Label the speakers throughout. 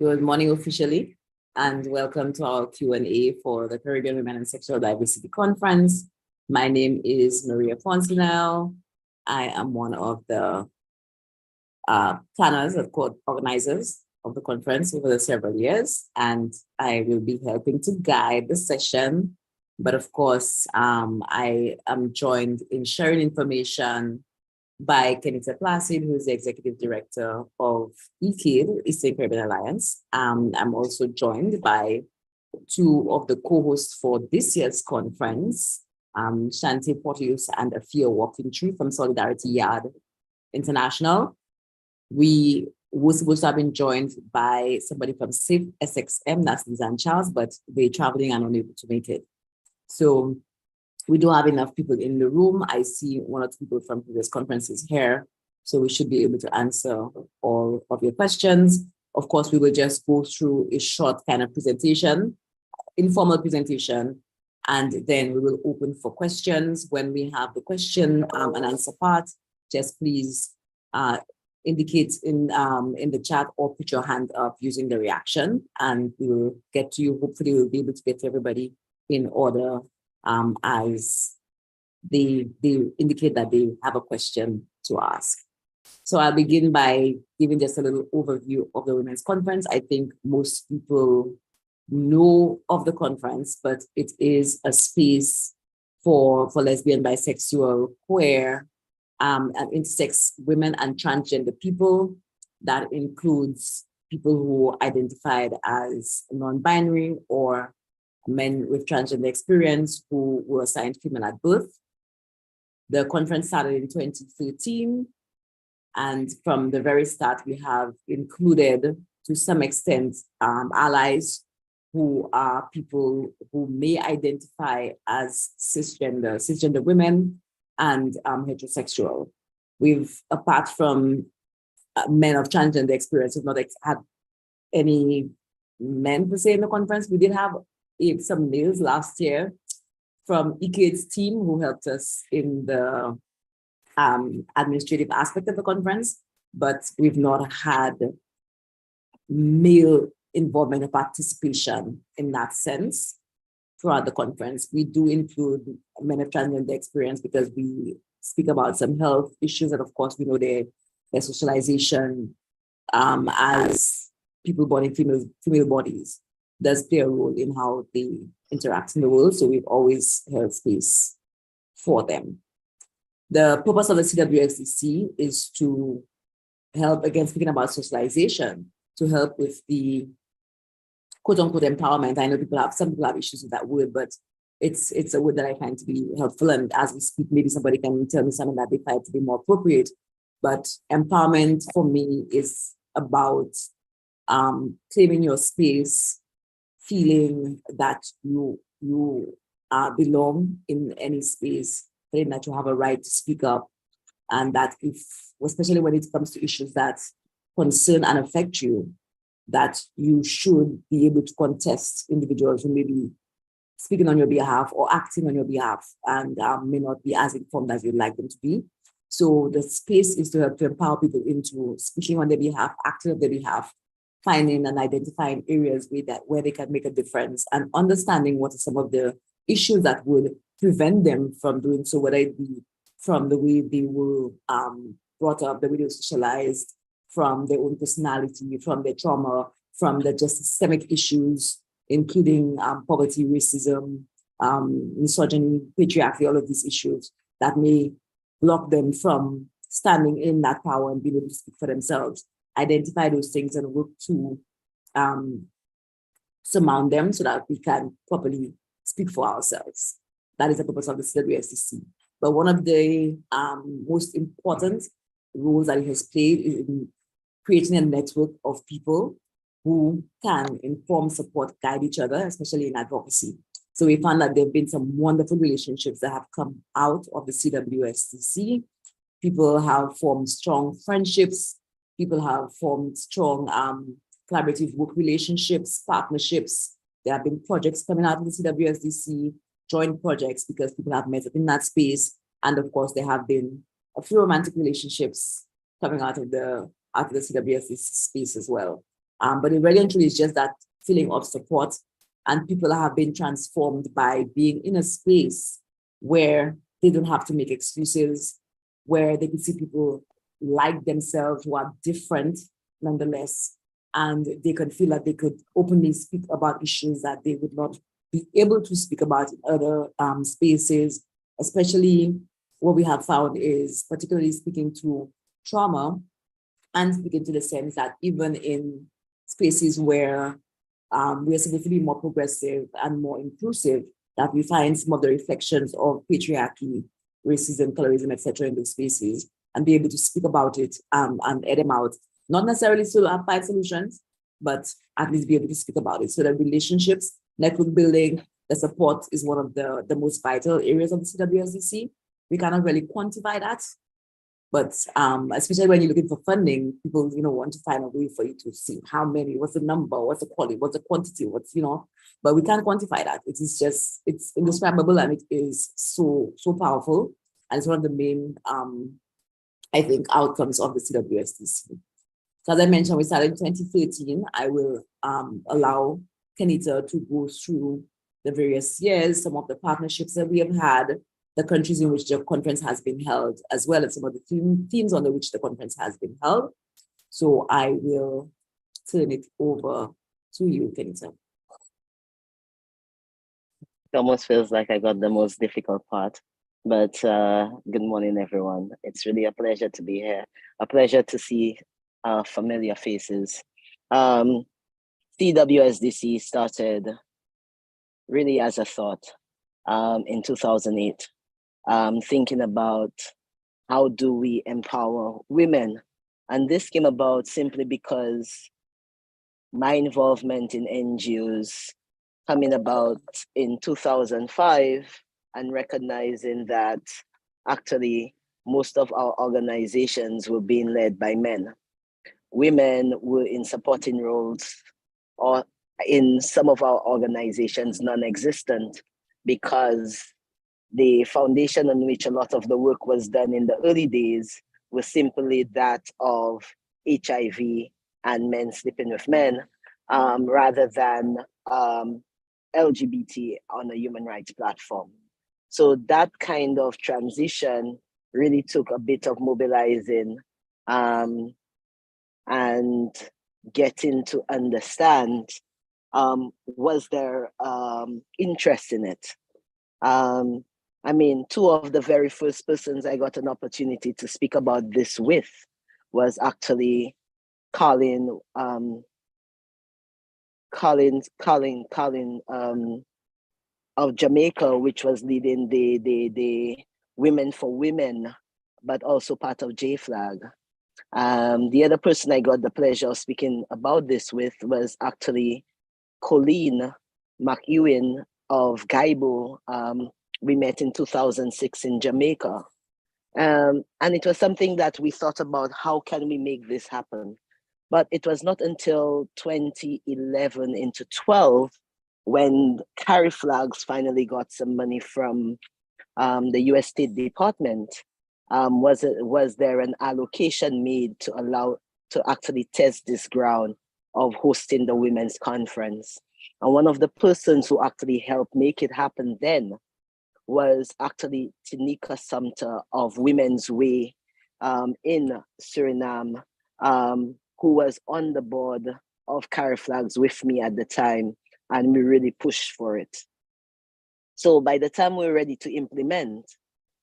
Speaker 1: Good morning officially, and welcome to our Q&A for the Caribbean Women and Sexual Diversity Conference. My name is Maria Fontenelle. I am one of the planners and organizers of the conference over the several years, and I will be helping to guide the session. But of course, I am joined in sharing information by Kenita Placid, who is the Executive Director of ECADE, Eastern Caribbean Alliance. I'm also joined by two of the co-hosts for this year's conference, Shante Porteous and Afia Walkingtree from Solidarity Yaad International. We were supposed to have been joined by somebody from SAFESXM, that's Lisanne Charles, but they're traveling and unable to make it. So we do have enough people in the room. I see one or two people from previous conferences here, so we should be able to answer all of your questions. Of course, we will just go through a short kind of presentation, informal presentation, and then we will open for questions. When we have the question and answer part, just please indicate in the chat or put your hand up using the reaction, and we will get to you. Hopefully, we'll be able to get to everybody in order as they indicate that they have a question to ask. So I'll begin by giving just a little overview of the Women's Conference. I think most people know of the conference, but it is a space for lesbian, bisexual, queer, and intersex women and transgender people. That includes people who identified as non-binary or men with transgender experience who were assigned female at birth. The conference started in 2013, and from the very start, we have included, to some extent, allies who are people who may identify as cisgender women and heterosexual. We've, apart from men of transgender experience, we've not had any men per se in the conference. We did have some males last year from ECADE's team who helped us in the administrative aspect of the conference, but we've not had male involvement or participation in that sense throughout the conference. We do include men of transgender experience because we speak about some health issues, and of course we know their socialization as people born in female bodies does play a role in how they interact in the world. So we've always held space for them. The purpose of the CWSDC is to help, again, speaking about socialization, to help with the quote unquote empowerment. I know some people have issues with that word, but it's a word that I find to be helpful. And as we speak, maybe somebody can tell me something that they find to be more appropriate. But empowerment for me is about claiming your space, feeling that you belong in any space, feeling that you have a right to speak up, and that especially when it comes to issues that concern and affect you, that you should be able to contest individuals who may be speaking on your behalf or acting on your behalf and may not be as informed as you'd like them to be. So the space is to help to empower people into speaking on their behalf, acting on their behalf, finding and identifying areas where they can make a difference, and understanding what are some of the issues that would prevent them from doing so, whether it be from the way they were brought up, the way they were socialized, from their own personality, from their trauma, from the just systemic issues, including poverty, racism, misogyny, patriarchy, all of these issues that may block them from standing in that power and being able to speak for themselves. Identify those things and work to surmount them so that we can properly speak for ourselves. That is the purpose of the CWSDC. But one of the most important roles that it has played is in creating a network of people who can inform, support, guide each other, especially in advocacy. So we found that there have been some wonderful relationships that have come out of the CWSDC. People have formed strong friendships. People have formed strong collaborative work relationships, partnerships. There have been projects coming out of the CWSDC, joint projects, because people have met up in that space. And of course, there have been a few romantic relationships coming out of the CWSDC space as well. But it really and truly is just that feeling of support, and people have been transformed by being in a space where they don't have to make excuses, where they can see people like themselves who are different nonetheless, and they can feel that they could openly speak about issues that they would not be able to speak about in other spaces. Especially what we have found is particularly speaking to trauma, and speaking to the sense that even in spaces where we are supposed to be more progressive and more inclusive, that we find some of the reflections of patriarchy, racism, colorism, etc. in those spaces, and be able to speak about it and air them out. Not necessarily to find solutions, but at least be able to speak about it. So the relationships, network building, the support is one of the most vital areas of the CWSDC. We cannot really quantify that, but especially when you're looking for funding, people want to find a way for you to see how many, what's the number, what's the quality, what's the quantity, but we can't quantify that. It is just, it's indescribable, and it is so powerful, and it's one of the main I think outcomes of the CWSDC. So as I mentioned, we started in 2013. I will allow Kenita to go through the various years, some of the partnerships that we have had, the countries in which the conference has been held, as well as some of the themes under which the conference has been held. So I will turn it over to you, Kenita.
Speaker 2: It almost feels like I got the most difficult part, but good morning, everyone. It's really a pleasure to be here, a pleasure to see familiar faces. CWSDC started really as a thought in 2008. Thinking about how do we empower women. And this came about simply because my involvement in NGOs coming about in 2005 and recognizing that actually most of our organizations were being led by men. Women were in supporting roles, or in some of our organizations non-existent, because the foundation on which a lot of the work was done in the early days was simply that of HIV and men sleeping with men, rather than LGBT on a human rights platform. So that kind of transition really took a bit of mobilizing and getting to understand, was there interest in it? I mean, two of the very first persons I got an opportunity to speak about this with was actually Colin of Jamaica, which was leading the Women for Women, but also part of JFLAG. The other person I got the pleasure of speaking about this with was actually Colleen McEwen of Gaibo. We met in 2006 in Jamaica. And it was something that we thought about, how can we make this happen? But it was not until 2011 into 12 when Carry Flags finally got some money from the US State Department, was there an allocation made to allow to actually test this ground of hosting the women's conference. And one of the persons who actually helped make it happen then was actually Tanika Sumter of Women's Way in Suriname, who was on the board of Carry Flags with me at the time, and we really pushed for it. So by the time we were ready to implement,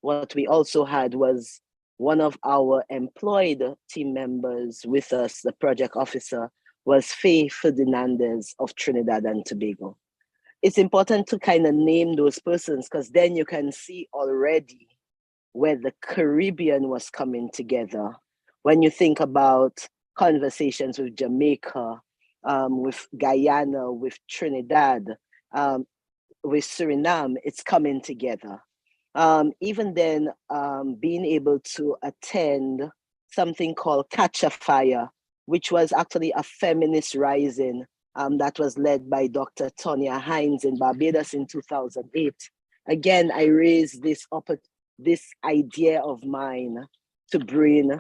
Speaker 2: what we also had was one of our employed team members with us, the project officer, was Faye Ferdinandez of Trinidad and Tobago. It's important to kind of name those persons, because then you can see already where the Caribbean was coming together. When you think about conversations with Jamaica, with Guyana, with Trinidad, with Suriname, it's coming together. Even then, being able to attend something called Catch a Fire, which was actually a feminist rising that was led by Dr. Tonya Hines in Barbados in 2008. Again, I raised this idea of mine to bring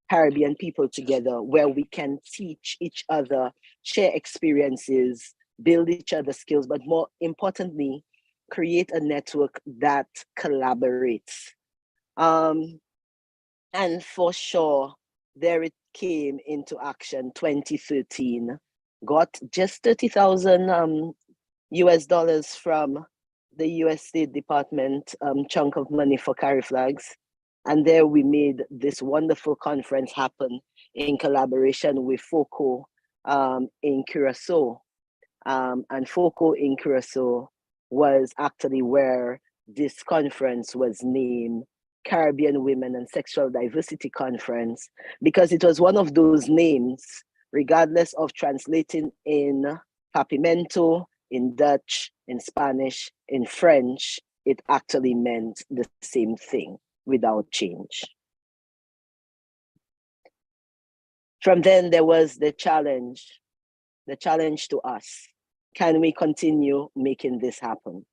Speaker 2: Caribbean people together, where we can teach each other, share experiences, build each other's skills, but more importantly, create a network that collaborates. And for sure, there it came into action 2013, got just 30,000 US dollars from the US State Department chunk of money for carry flags. And there we made this wonderful conference happen in collaboration with FOCO in Curacao. And FOCO in Curacao was actually where this conference was named Caribbean Women and Sexual Diversity Conference, because it was one of those names, regardless of translating in Papimento, in Dutch, in Spanish, in French, it actually meant the same thing without change. From then there was the challenge to us. Can we continue making this happen?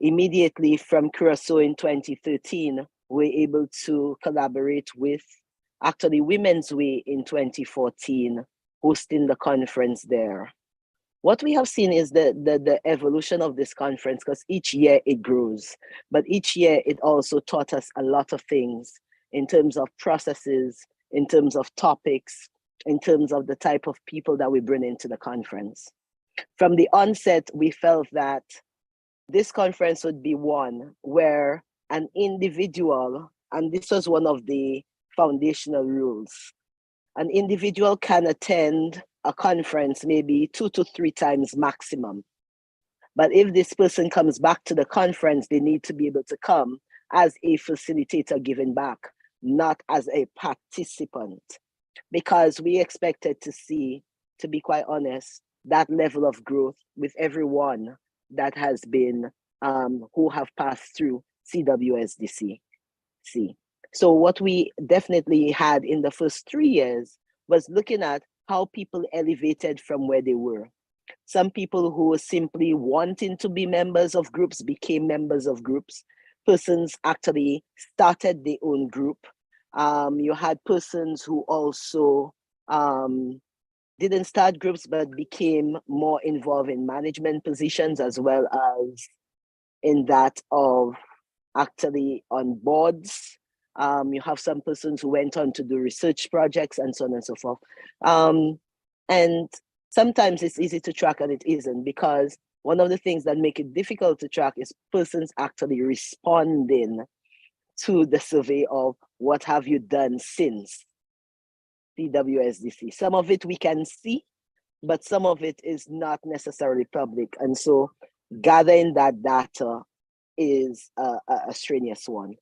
Speaker 2: Immediately from Curacao in 2013, we're able to collaborate with actually Women's Way in 2014, hosting the conference there. What we have seen is the evolution of this conference, because each year it grows, but each year it also taught us a lot of things in terms of processes, in terms of topics, in terms of the type of people that we bring into the conference. From the onset, we felt that this conference would be one where an individual, and this was one of the foundational rules, an individual can attend a conference maybe 2 to 3 times maximum. But if this person comes back to the conference, they need to be able to come as a facilitator giving back, not as a participant. Because we expected to see, to be quite honest, that level of growth with everyone that has been, who have passed through CWSDC. So what we definitely had in the first 3 years was looking at how people elevated from where they were. Some people who were simply wanting to be members of groups became members of groups. Persons actually started their own group. You had persons who also didn't start groups, but became more involved in management positions, as well as in that of actually on boards. You have some persons who went on to do research projects and so on and so forth. And sometimes it's easy to track and it isn't, because one of the things that make it difficult to track is persons actually responding to the survey of what have you done since CWSDC. Some of it we can see, but some of it is not necessarily public. And so gathering that data is a strenuous one.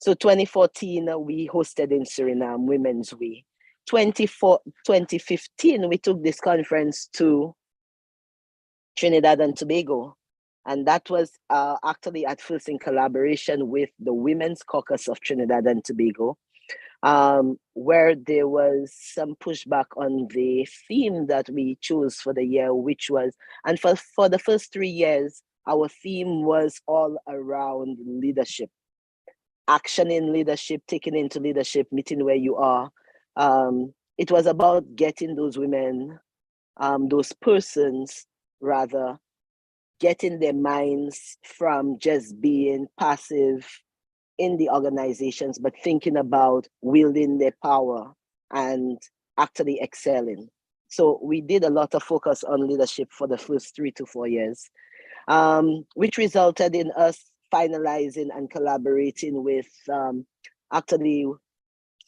Speaker 2: So 2014, we hosted in Suriname Women's Way. 2015, we took this conference to Trinidad and Tobago. And that was actually at first in collaboration with the Women's Caucus of Trinidad and Tobago, where there was some pushback on the theme that we chose for the year, which was, and for the first 3 years, our theme was all around leadership. Action in leadership, taking into leadership, meeting where you are. It was about getting those women, those persons rather, getting their minds from just being passive in the organizations, but thinking about wielding their power and actually excelling. So we did a lot of focus on leadership for the first 3 to 4 years, which resulted in us finalizing and collaborating with actually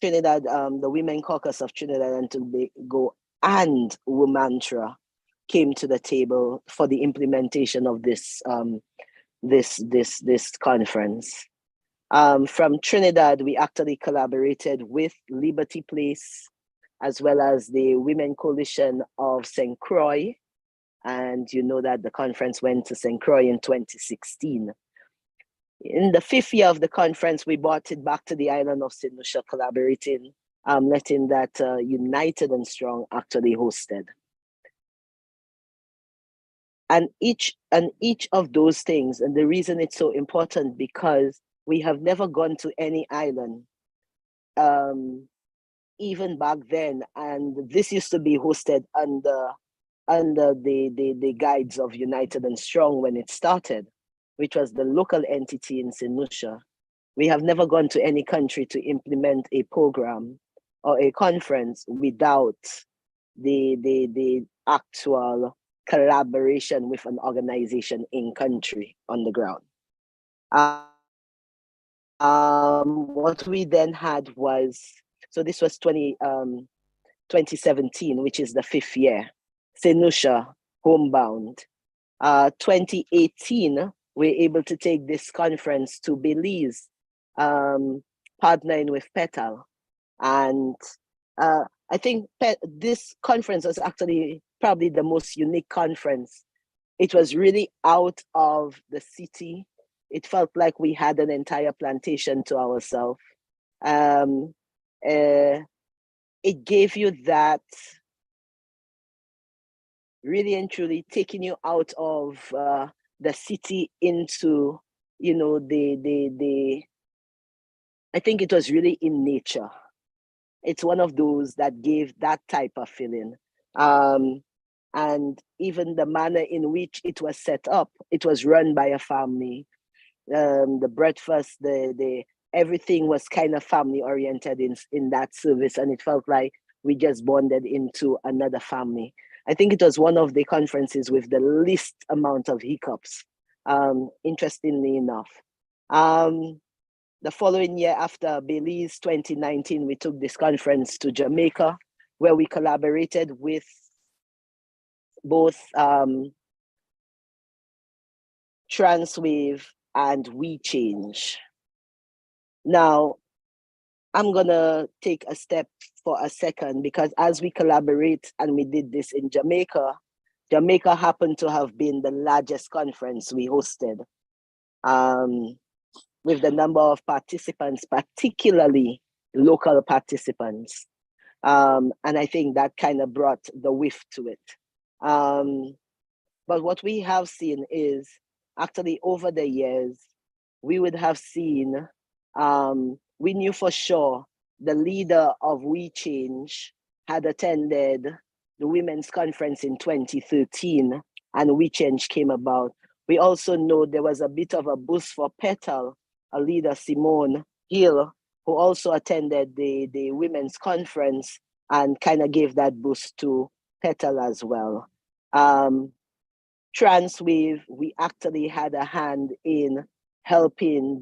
Speaker 2: Trinidad, the Women Caucus of Trinidad and Tobago and Womantra came to the table for the implementation of this this conference. From Trinidad, we actually collaborated with Liberty Place, as well as the Women Coalition of St. Croix. And you know that the conference went to St. Croix in 2016. In the 5th year of the conference, we brought it back to the island of St. Lucia, collaborating, letting that United and Strong actually hosted. And each of those things, and the reason it's so important, because we have never gone to any island even back then, and this used to be hosted under the guides of United and Strong when it started, which was the local entity in St. Lucia. We have never gone to any country to implement a program or a conference without the actual collaboration with an organization in country on the ground. What we then had was, so this was 2017, which is the 5th year, St. Lucia, homebound. 2018, we're able to take this conference to Belize, partnering with Petal. And I think this conference was actually probably the most unique conference. It was really out of the city. It felt like we had an entire plantation to ourselves. It gave you that really and truly taking you out of the city into, you know, I think it was really in nature. It's one of those that gave that type of feeling. And even the manner in which it was set up, it was run by a family. The breakfast, the everything was kind of family oriented in that service, and it felt like we just bonded into another family. I think it was one of the conferences with the least amount of hiccups, interestingly enough. The following year, after Belize 2019, we took this conference to Jamaica, where we collaborated with both Transwave and We Change. Now, I'm gonna take a step for a second, because as we collaborate, and we did this in Jamaica, Jamaica happened to have been the largest conference we hosted, with the number of participants, particularly local participants. And I think that kind of brought the whiff to it. But what we have seen is, actually over the years, we would have seen, we knew for sure the leader of We Change had attended the women's conference in 2013, and We Change came about. We also know there was a bit of a boost for Petal, a leader, Simone Hill, who also attended the women's conference and kind of gave that boost to Petal as well. Transwave, we actually had a hand in helping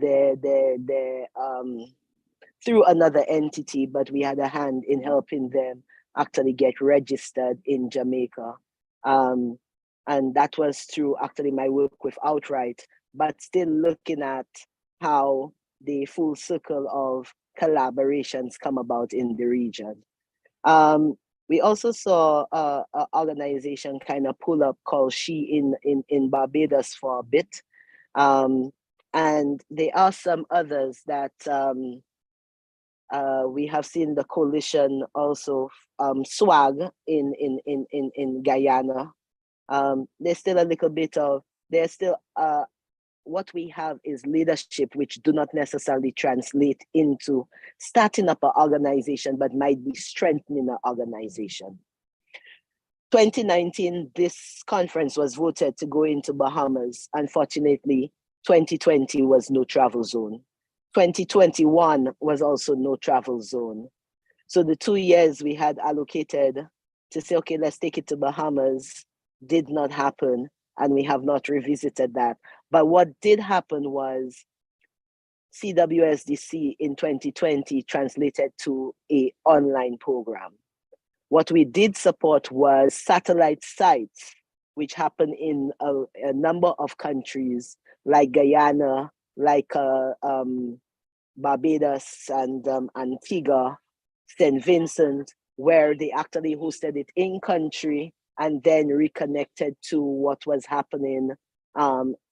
Speaker 2: through another entity, but we had a hand in helping them actually get registered in Jamaica. And that was through actually my work with Outright, but still looking at how the full circle of collaborations come about in the region. We also saw an organization kind of pull up called She in Barbados for a bit. And there are some others that we have seen the coalition also, Swag in Guyana. There's still a little bit of, there's still, what we have is leadership, which do not necessarily translate into starting up an organization, but might be strengthening an organization. 2019, this conference was voted to go into Bahamas. Unfortunately, 2020 was no travel zone. 2021 was also no travel zone. So the 2 years we had allocated to say, okay, let's take it to Bahamas, did not happen, and we have not revisited that. But what did happen was CWSDC in 2020 translated to an online program. What we did support was satellite sites, which happen in a number of countries like Guyana, like Barbados and Antigua, St. Vincent, where they actually hosted it in country and then reconnected to what was happening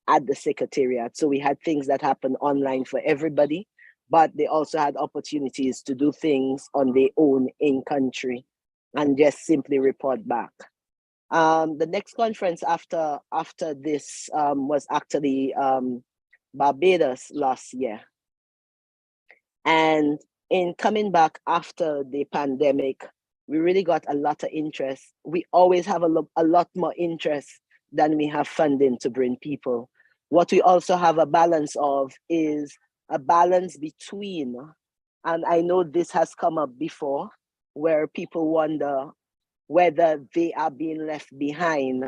Speaker 2: at the Secretariat. So we had things that happened online for everybody, but they also had opportunities to do things on their own in country and just simply report back. The next conference after this was actually Barbados last year. And in coming back after the pandemic, we really got a lot of interest. We always have a lot more interest than we have funding to bring people. What we also have a balance of is a balance between, and I know this has come up before, where people wonder whether they are being left behind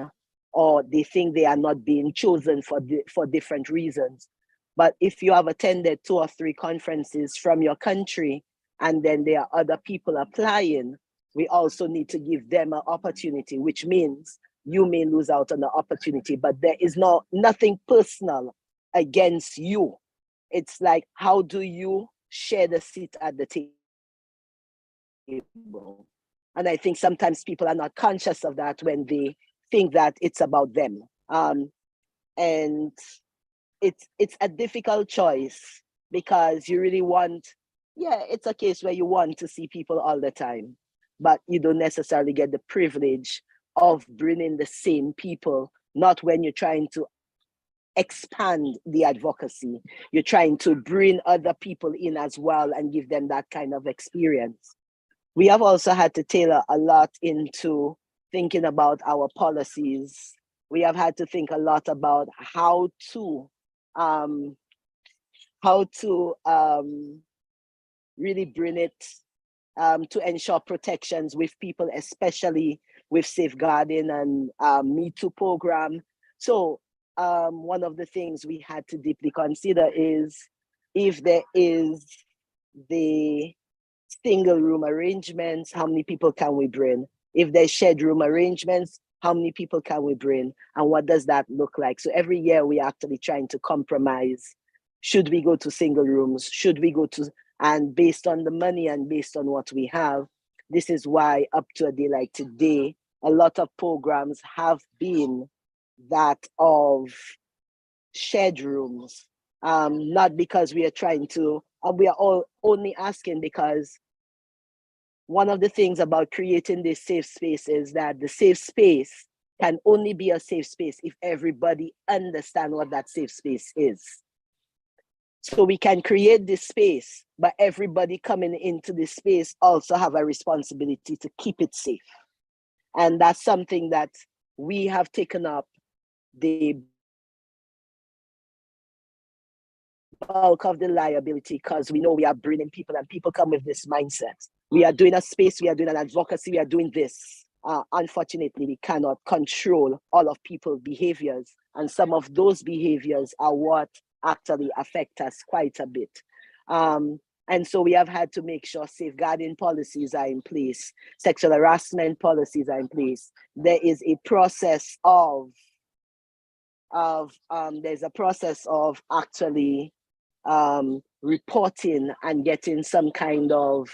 Speaker 2: or they think they are not being chosen for different reasons. But if you have attended 2 or 3 conferences from your country, and then there are other people applying, we also need to give them an opportunity, which means you may lose out on the opportunity, but there is nothing personal against you. It's like, how do you share the seat at the table? And I think sometimes people are not conscious of that when they think that it's about them. And it's a difficult choice because you really want, yeah, it's a case where you want to see people all the time, but you don't necessarily get the privilege of bringing the same people, not when you're trying to expand the advocacy. You're trying to bring other people in as well and give them that kind of experience. We have also had to tailor a lot into thinking about our policies. We have had to think a lot about how to really bring it to ensure protections with people, especially with safeguarding and Me Too program. So one of the things we had to deeply consider is if there is the single room arrangements, how many people can we bring? If there's shared room arrangements, how many people can we bring? And what does that look like? So every year we're actually trying to compromise. Should we go to single rooms? Should we go to, and based on the money and based on what we have, this is why up to a day like today, a lot of programs have been that of shared rooms. Not because we are trying to, we are all only asking because one of the things about creating this safe space is that the safe space can only be a safe space if everybody understands what that safe space is. So we can create this space, but everybody coming into this space also have a responsibility to keep it safe. And that's something that we have taken up the bulk of the liability because we know we are bringing people and people come with this mindset. We are doing a space, we are doing an advocacy, we are doing this. Unfortunately, we cannot control all of people's behaviors. And some of those behaviors are what actually affect us quite a bit. And so we have had to make sure safeguarding policies are in place, sexual harassment policies are in place. There is a process there's a process of actually reporting and getting some kind of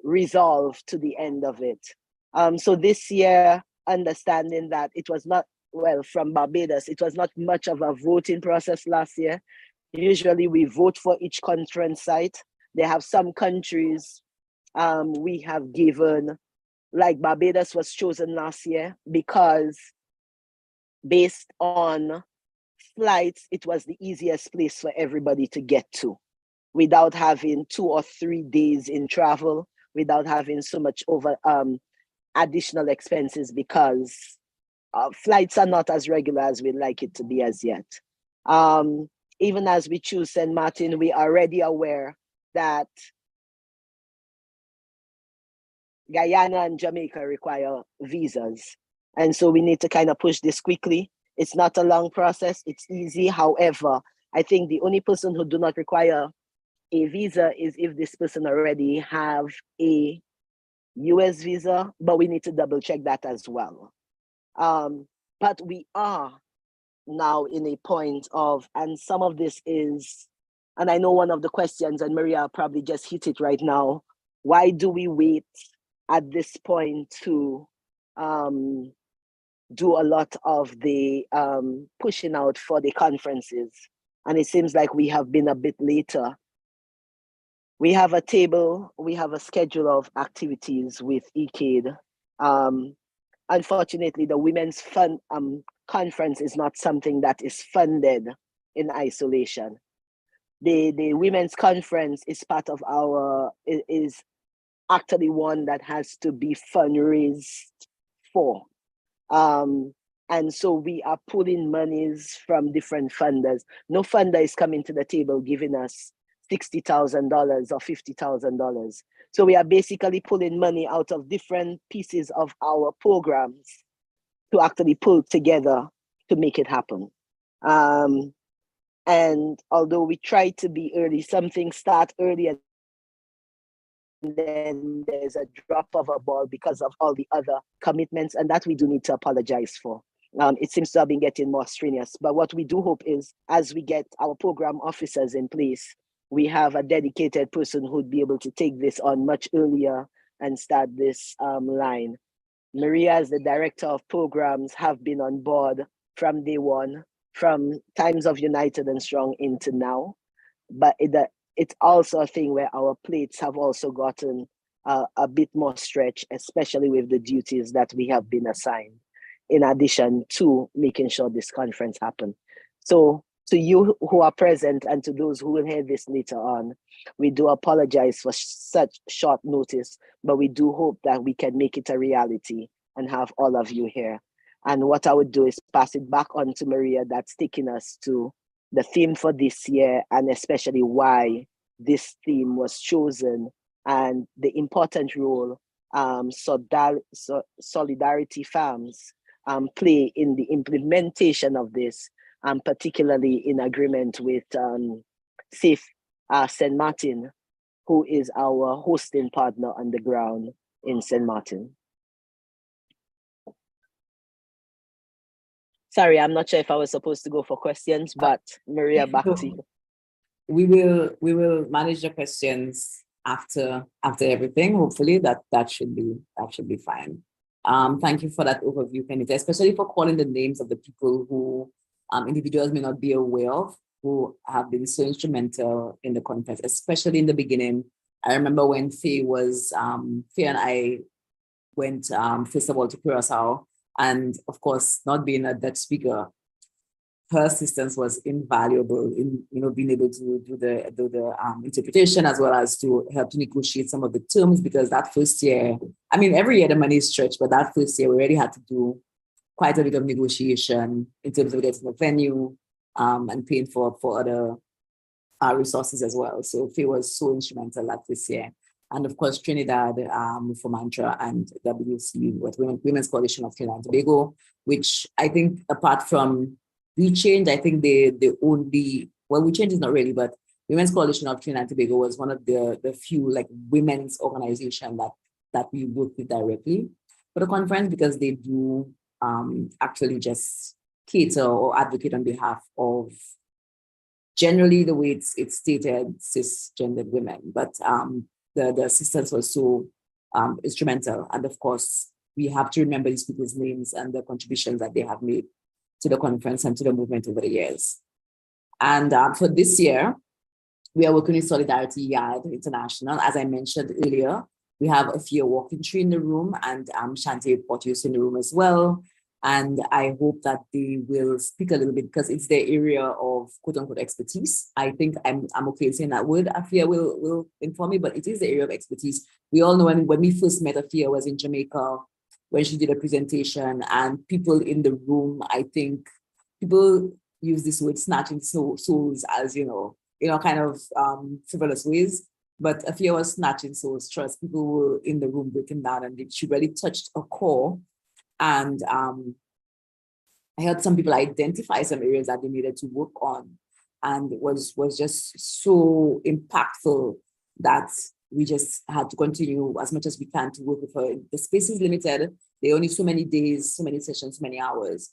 Speaker 2: resolve to the end of it. So this year, understanding that it was not, well, from Barbados, it was not much of a voting process last year. Usually we vote for each conference site. They have some countries we have given, like Barbados was chosen last year because based on flights, it was the easiest place for everybody to get to without having 2 or 3 days in travel, without having so much over additional expenses because flights are not as regular as we'd like it to be as yet. Even as we choose St. Martin, we are already aware that Guyana and Jamaica require visas. And so we need to kind of push this quickly. It's not a long process, it's easy. However, I think the only person who do not require a visa is if this person already have a US visa, but we need to double check that as well. But we are now in a point of, and some of this is, and I know one of the questions, and Maria probably just hit it right now, why do we wait at this point to do a lot of the pushing out for the conferences? And it seems like we have been a bit later. We have a table, we have a schedule of activities with ECADE. Unfortunately, the Women's Fund Conference is not something that is funded in isolation. the women's conference is part of our, is actually one that has to be fundraised for. And so we are pulling monies from different funders. No funder is coming to the table giving us $60,000 or $50,000. So we are basically pulling money out of different pieces of our programs to actually pull together to make it happen. And although we try to be early, some things start early and then there's a drop of a ball because of all the other commitments, and that we do need to apologize for. It seems to have been getting more strenuous, but what we do hope is as we get our program officers in place, we have a dedicated person who'd be able to take this on much earlier and start this line. Maria, as the director of programs, have been on board from day one, from times of United and Strong into now. But it's also a thing where our plates have also gotten a bit more stretched, especially with the duties that we have been assigned, in addition to making sure this conference happens. So to you who are present and to those who will hear this later on, we do apologize for such short notice, but we do hope that we can make it a reality and have all of you here. And what I would do is pass it back on to Maria, that's taking us to the theme for this year, and especially why this theme was chosen and the important role Solidarity Farms play in the implementation of this, particularly in agreement with St. Martin, who is our hosting partner on the ground in St. Martin. Sorry, I'm not sure if I was supposed to go for questions, but Maria, back to you.
Speaker 1: We will manage the questions after everything. Hopefully that should be fine. Thank you for that overview, Kenita, especially for calling the names of the people who individuals may not be aware of, who have been so instrumental in the conference, especially in the beginning. I remember when Faye and I went first of all to Curaçao, and of course, not being a Dutch speaker, her assistance was invaluable in being able to do the interpretation, as well as to help to negotiate some of the terms, because that first year, I mean, every year the money is stretched, but that first year we already had to do quite a bit of negotiation in terms of getting a venue and paying for other resources as well. So Faye was so instrumental that this year. And of course, Trinidad for Mantra and WC, with Women's Coalition of Trinidad and Tobago, which I think apart from We Change, I think the only, well, We Change is not really, but Women's Coalition of Trinidad and Tobago was one of the few like women's organization that we work with directly for the conference, because they do actually just cater or advocate on behalf of generally the way it's stated, cisgendered women. But the assistance was so instrumental. And of course, we have to remember these people's names and the contributions that they have made to the conference and to the movement over the years. And for this year, we are working with Solidarity Yaad International. As I mentioned earlier, we have Afia Walkingtree in the room and Shante Portius in the room as well. And I hope that they will speak a little bit, because it's their area of quote unquote expertise. I think I'm okay saying that word. Afia will inform me, but it is the area of expertise. We all know when we first met Afia was in Jamaica when she did a presentation, and people in the room, I think people use this word snatching souls as, kind of frivolous ways. But Afia was snatching souls. Trust, people were in the room breaking down, and she really touched a core. And I helped some people identify some areas that they needed to work on, and it was just so impactful that we just had to continue as much as we can to work with her. The space is limited. There are only so many days, so many sessions, so many hours.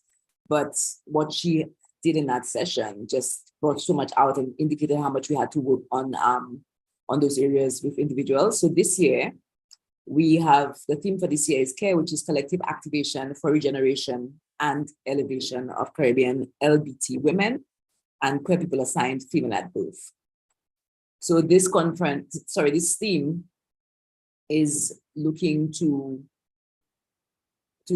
Speaker 1: But what she did in that session just brought so much out and indicated how much we had to work on those areas with individuals. So this year, we have the theme for this year is CARE, which is collective activation for regeneration and elevation of Caribbean LBT women and queer people assigned female at birth. So this theme is looking to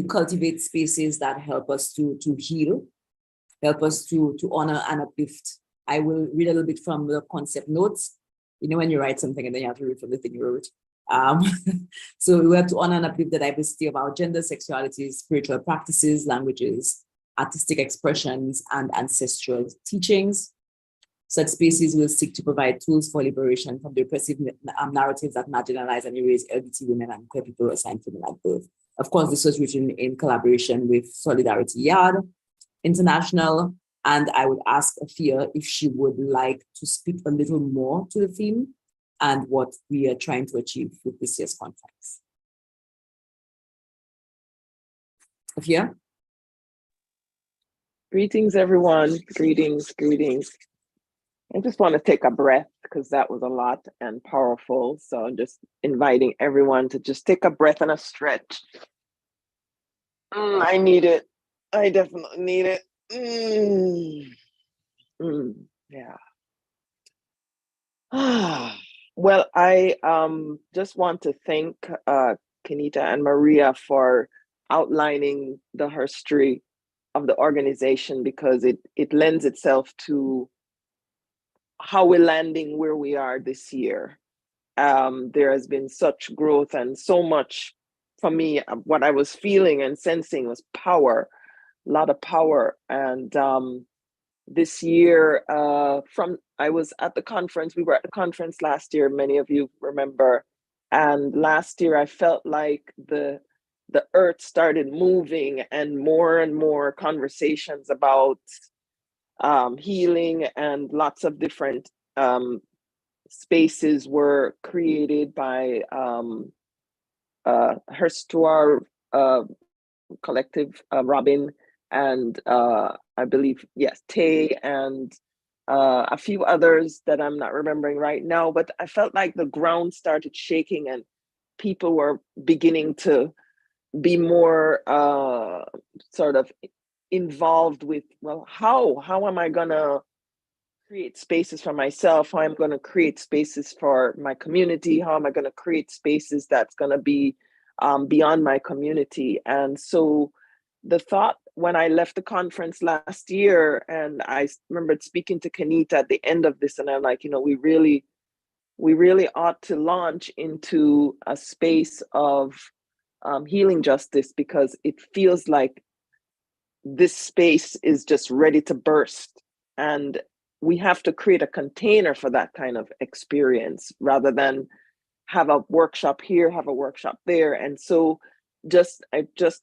Speaker 1: cultivate spaces that help us to heal, help us to honor and uplift I will read a little bit from the concept notes. You know, when you write something and then you have to read from the thing you wrote. So we have to honor and uplift the diversity of our gender, sexualities, spiritual practices, languages, artistic expressions, and ancestral teachings. Such spaces will seek to provide tools for liberation from the oppressive narratives that marginalize and erase LGBT women and queer people assigned to them at birth. Of course, this was written in collaboration with Solidarity Yaad International, and I would ask Afia if she would like to speak a little more to the theme and what we are trying to achieve with this year's conference. Afia?
Speaker 3: Greetings, everyone. Greetings, greetings. I just want to take a breath because that was a lot and powerful. So I'm just inviting everyone to just take a breath and a stretch. I need it. I definitely need it. Yeah. Well, I just want to thank Kenita and Maria for outlining the history of the organization, because it lends itself to how we're landing where we are this year. There has been such growth and so much. For me, what I was feeling and sensing was power, a lot of power. And this year, I was at the conference, we were at the conference last year, many of you remember. And last year I felt like the earth started moving and more conversations about healing, and lots of different spaces were created by Herstoir Collective, Robin, and I believe, yes, Tay, and a few others that I'm not remembering right now. But I felt like the ground started shaking and people were beginning to be more sort of involved with, well, how am I gonna create spaces for myself? How I'm gonna create spaces for my community? How am I gonna create spaces that's gonna be beyond my community? And so the thought when I left the conference last year, and I remembered speaking to Kenita at the end of this, and I'm like, we really ought to launch into a space of healing justice, because it feels like this space is just ready to burst. And we have to create a container for that kind of experience rather than have a workshop here, have a workshop there. And so just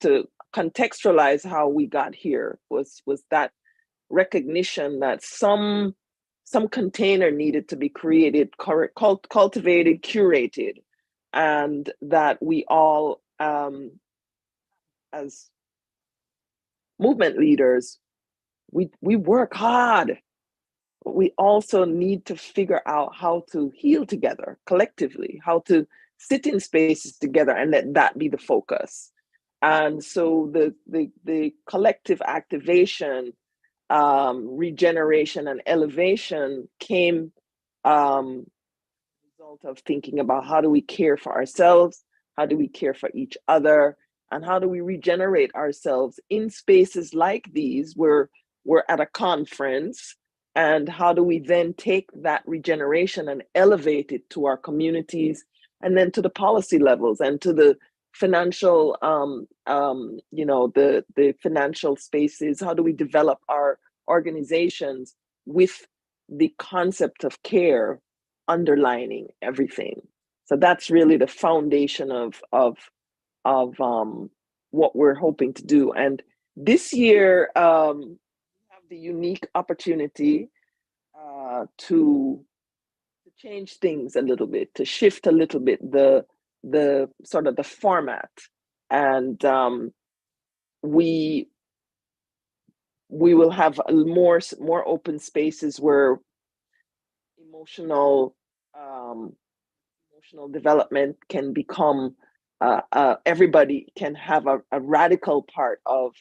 Speaker 3: to contextualize how we got here was that recognition that some container needed to be created, cultivated, curated, and that we all, as movement leaders, we work hard, but we also need to figure out how to heal together collectively, how to sit in spaces together and let that be the focus. And so the collective activation, regeneration and elevation came result of thinking about how do we care for ourselves, how do we care for each other, and how do we regenerate ourselves in spaces like these where we're at a conference, and how do we then take that regeneration and elevate it to our communities, and then to the policy levels and to the financial, the financial spaces. How do we develop our organizations with the concept of care underlining everything? So that's really the foundation of what we're hoping to do. And this year, we have the unique opportunity to change things a little bit, to shift a little bit the sort of the format. And we will have more open spaces where emotional development can become, everybody can have a radical part of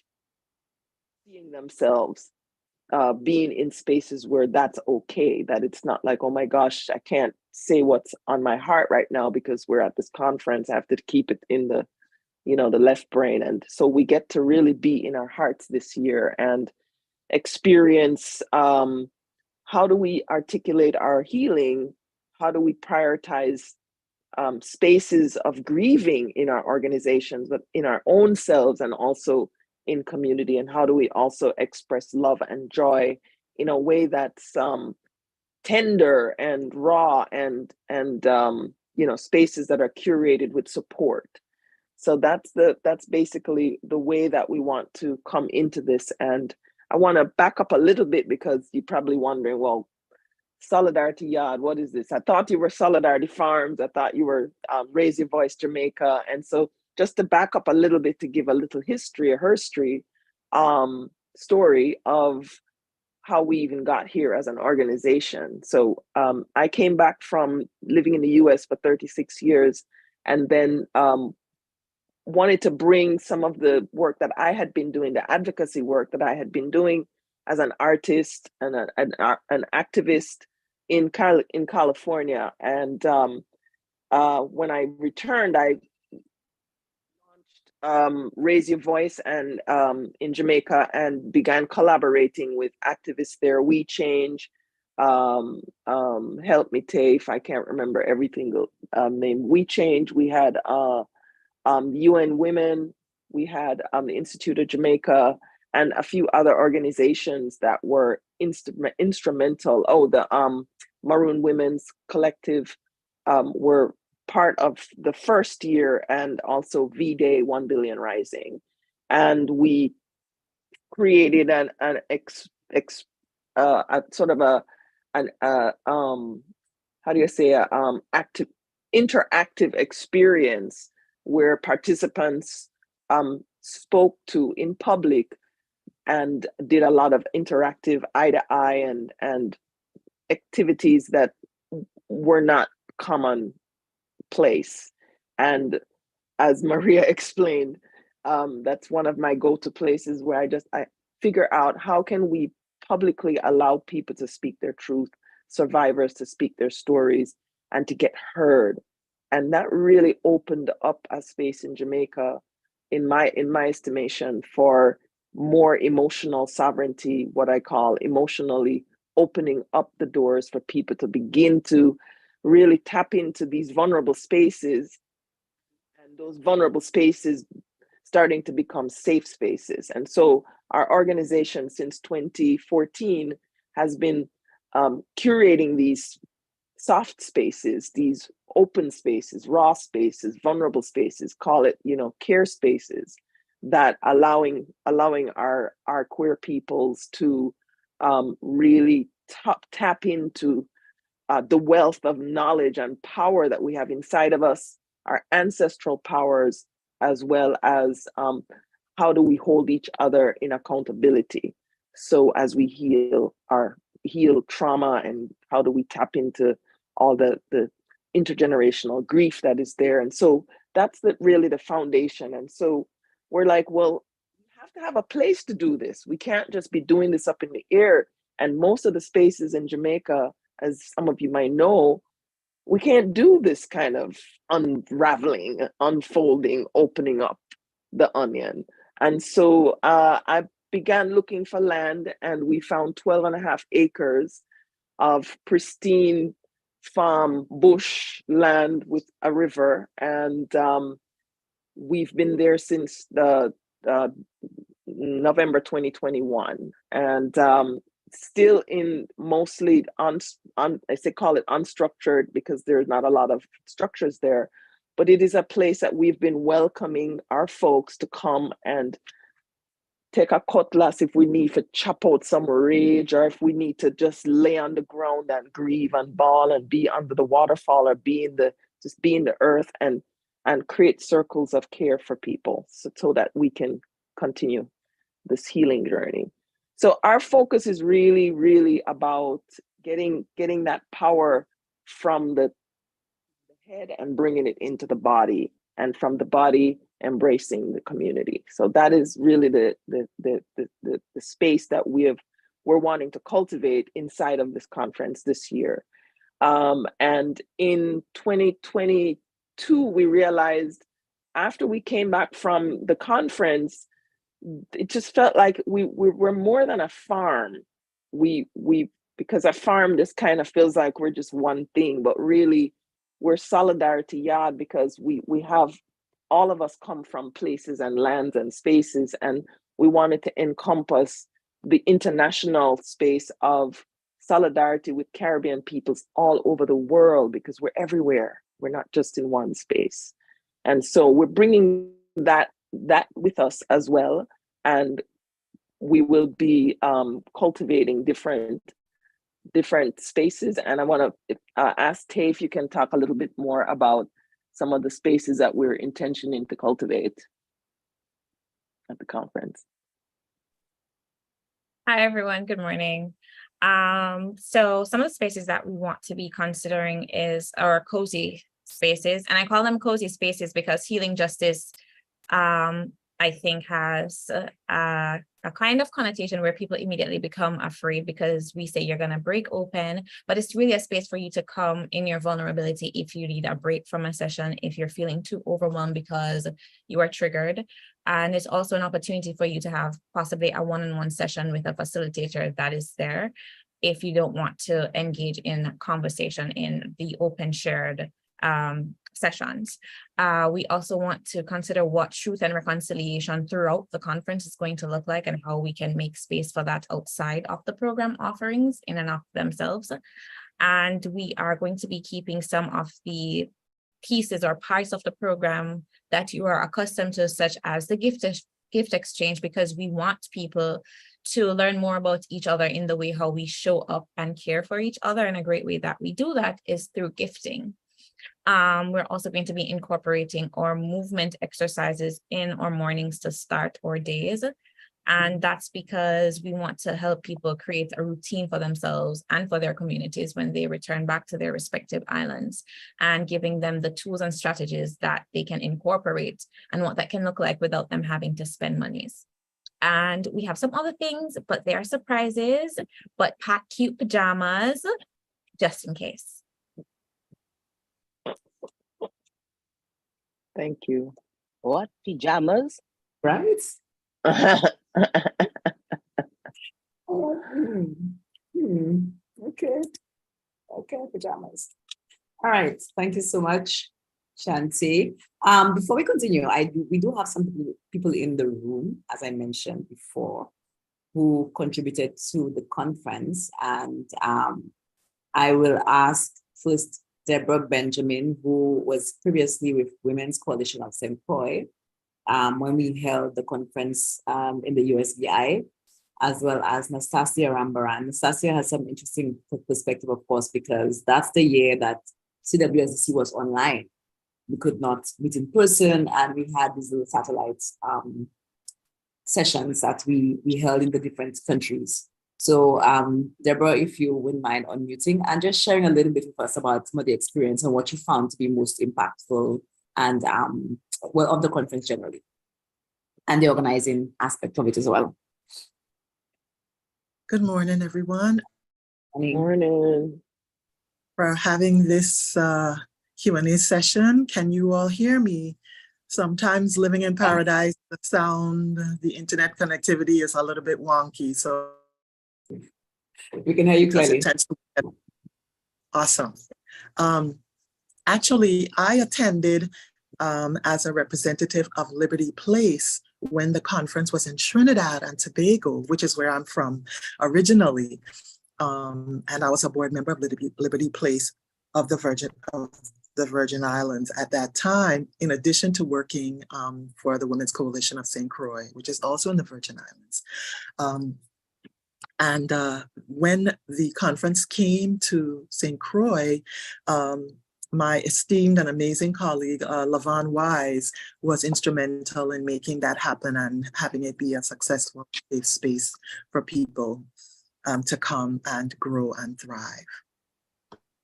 Speaker 3: seeing themselves, being in spaces where that's okay, that it's not like, oh my gosh, I can't say what's on my heart right now because we're at this conference. I have to keep it in the, the left brain. And so we get to really be in our hearts this year and experience how do we articulate our healing? How do we prioritize spaces of grieving in our organizations, but in our own selves and also in community? And how do we also express love and joy in a way that's tender and raw and spaces that are curated with support? So that's basically the way that we want to come into this. And I want to back up a little bit, because you're probably wondering, well, Solidarity Yaad, what is this? I thought you were Solidarity Farms. I thought you were Raise Your Voice Jamaica. And so just to back up a little bit, to give a little history, a herstory story of how we even got here as an organization. So I came back from living in the US for 36 years, and then wanted to bring some of the work that I had been doing, the advocacy work that I had been doing as an artist and an activist in California. And when I returned, I launched Raise Your Voice and in Jamaica, and began collaborating with activists there. We Change, help me, Tay, if I can't remember everything name. We Change. We had UN Women. We had the Institute of Jamaica, and a few other organizations that were instrumental. Oh, the Maroon Women's Collective were part of the first year, and also V-Day 1 Billion Rising. And we created interactive experience where participants spoke to in public and did a lot of interactive eye-to-eye and activities that were not commonplace. And as Maria explained, that's one of my go-to places where I figure out how can we publicly allow people to speak their truth, survivors to speak their stories, and to get heard. And that really opened up a space in Jamaica, in my estimation, for more emotional sovereignty, what I call emotionally opening up the doors for people to begin to really tap into these vulnerable spaces, and those vulnerable spaces starting to become safe spaces. And so our organization since 2014 has been curating these soft spaces, these open spaces, raw spaces, vulnerable spaces, call it, care spaces, that allowing our queer peoples to really tap into the wealth of knowledge and power that we have inside of us, our ancestral powers, as well as how do we hold each other in accountability. So as we heal trauma, and how do we tap into all the intergenerational grief that is there. And so that's really the foundation. And so we're like, well, we have to have a place to do this. We can't just be doing this up in the air. And most of the spaces in Jamaica, as some of you might know, we can't do this kind of unraveling, unfolding, opening up the onion. And so I began looking for land, and we found 12.5 acres of pristine farm bush land with a river. And we've been there since the November 2021. And still in mostly I call it unstructured, because there's not a lot of structures there, but it is a place that we've been welcoming our folks to come and take a cutlass if we need to chop out some rage, or if we need to just lay on the ground and grieve and bawl and be under the waterfall, or be in the earth, and create circles of care for people, so that we can continue this healing journey. So our focus is really, really about getting that power from the head and bringing it into the body, and from the body embracing the community. So that is really the space that we're wanting to cultivate inside of this conference this year. And in 2022, we realized, after we came back from the conference, it just felt like we were more than a farm. We because a farm just kind of feels like we're just one thing, but really we're Solidarity Yaad because we have, all of us come from places and lands and spaces, and we wanted to encompass the international space of solidarity with Caribbean peoples all over the world, because we're everywhere. We're not just in one space. And so we're bringing that with us as well. And we will be cultivating different spaces. And I want to ask Tay if you can talk a little bit more about some of the spaces that we're intentioning to cultivate at the conference.
Speaker 4: Hi, everyone. Good morning. So some of the spaces that we want to be considering is our cozy spaces. And I call them cozy spaces because healing justice, I think, has a kind of connotation where people immediately become afraid because we say you're going to break open, but it's really a space for you to come in your vulnerability if you need a break from a session, if you're feeling too overwhelmed because you are triggered. And it's also an opportunity for you to have possibly a one-on-one session with a facilitator that is there if you don't want to engage in conversation in the open shared sessions. We also want to consider what truth and reconciliation throughout the conference is going to look like and how we can make space for that outside of the program offerings in and of themselves. And we are going to be keeping some of the pieces or parts of the program that you are accustomed to, such as the gift exchange, because we want people to learn more about each other in the way how we show up and care for each other. And a great way that we do that is through gifting. We're also going to be incorporating our movement exercises in our mornings to start our days. And that's because we want to help people create a routine for themselves and for their communities when they return back to their respective islands, and giving them the tools and strategies that they can incorporate and what that can look like without them having to spend monies. And we have some other things, but they are surprises, but pack cute pajamas just in case.
Speaker 3: Thank you.
Speaker 2: What? Pajamas?
Speaker 1: Right? Okay, pajamas. All right, thank you so much, Shanti. Before we continue, we do have some people in the room, as I mentioned before, who contributed to the conference, and I will ask first Deborah Benjamin, who was previously with Women's Coalition of St. Croix, when we held the conference in the USVI, as well as Nastasia Rambaran. Nastasia has some interesting perspective, of course, because that's the year that CWSDC was online. We could not meet in person, and we had these little satellite sessions that we held in the different countries. So Deborah, if you wouldn't mind unmuting and just sharing a little bit with us about some of the experience and what you found to be most impactful and of the conference generally, and the organizing aspect of it as well.
Speaker 5: Good morning, everyone.
Speaker 3: Morning.
Speaker 5: For having this Q&A session. Can you all hear me? Sometimes living in paradise, the sound, the internet connectivity is a little bit wonky. So
Speaker 1: we can hear you clearly.
Speaker 5: Awesome. Actually, I attended as a representative of Liberty Place when the conference was in Trinidad and Tobago, which is where I'm from originally. And I was a board member of Liberty Place of the Virgin Islands at that time, in addition to working for the Women's Coalition of St. Croix, which is also in the Virgin Islands. And when the conference came to St. Croix, my esteemed and amazing colleague, LaVon Wise, was instrumental in making that happen and having it be a successful safe space for people to come and grow and thrive.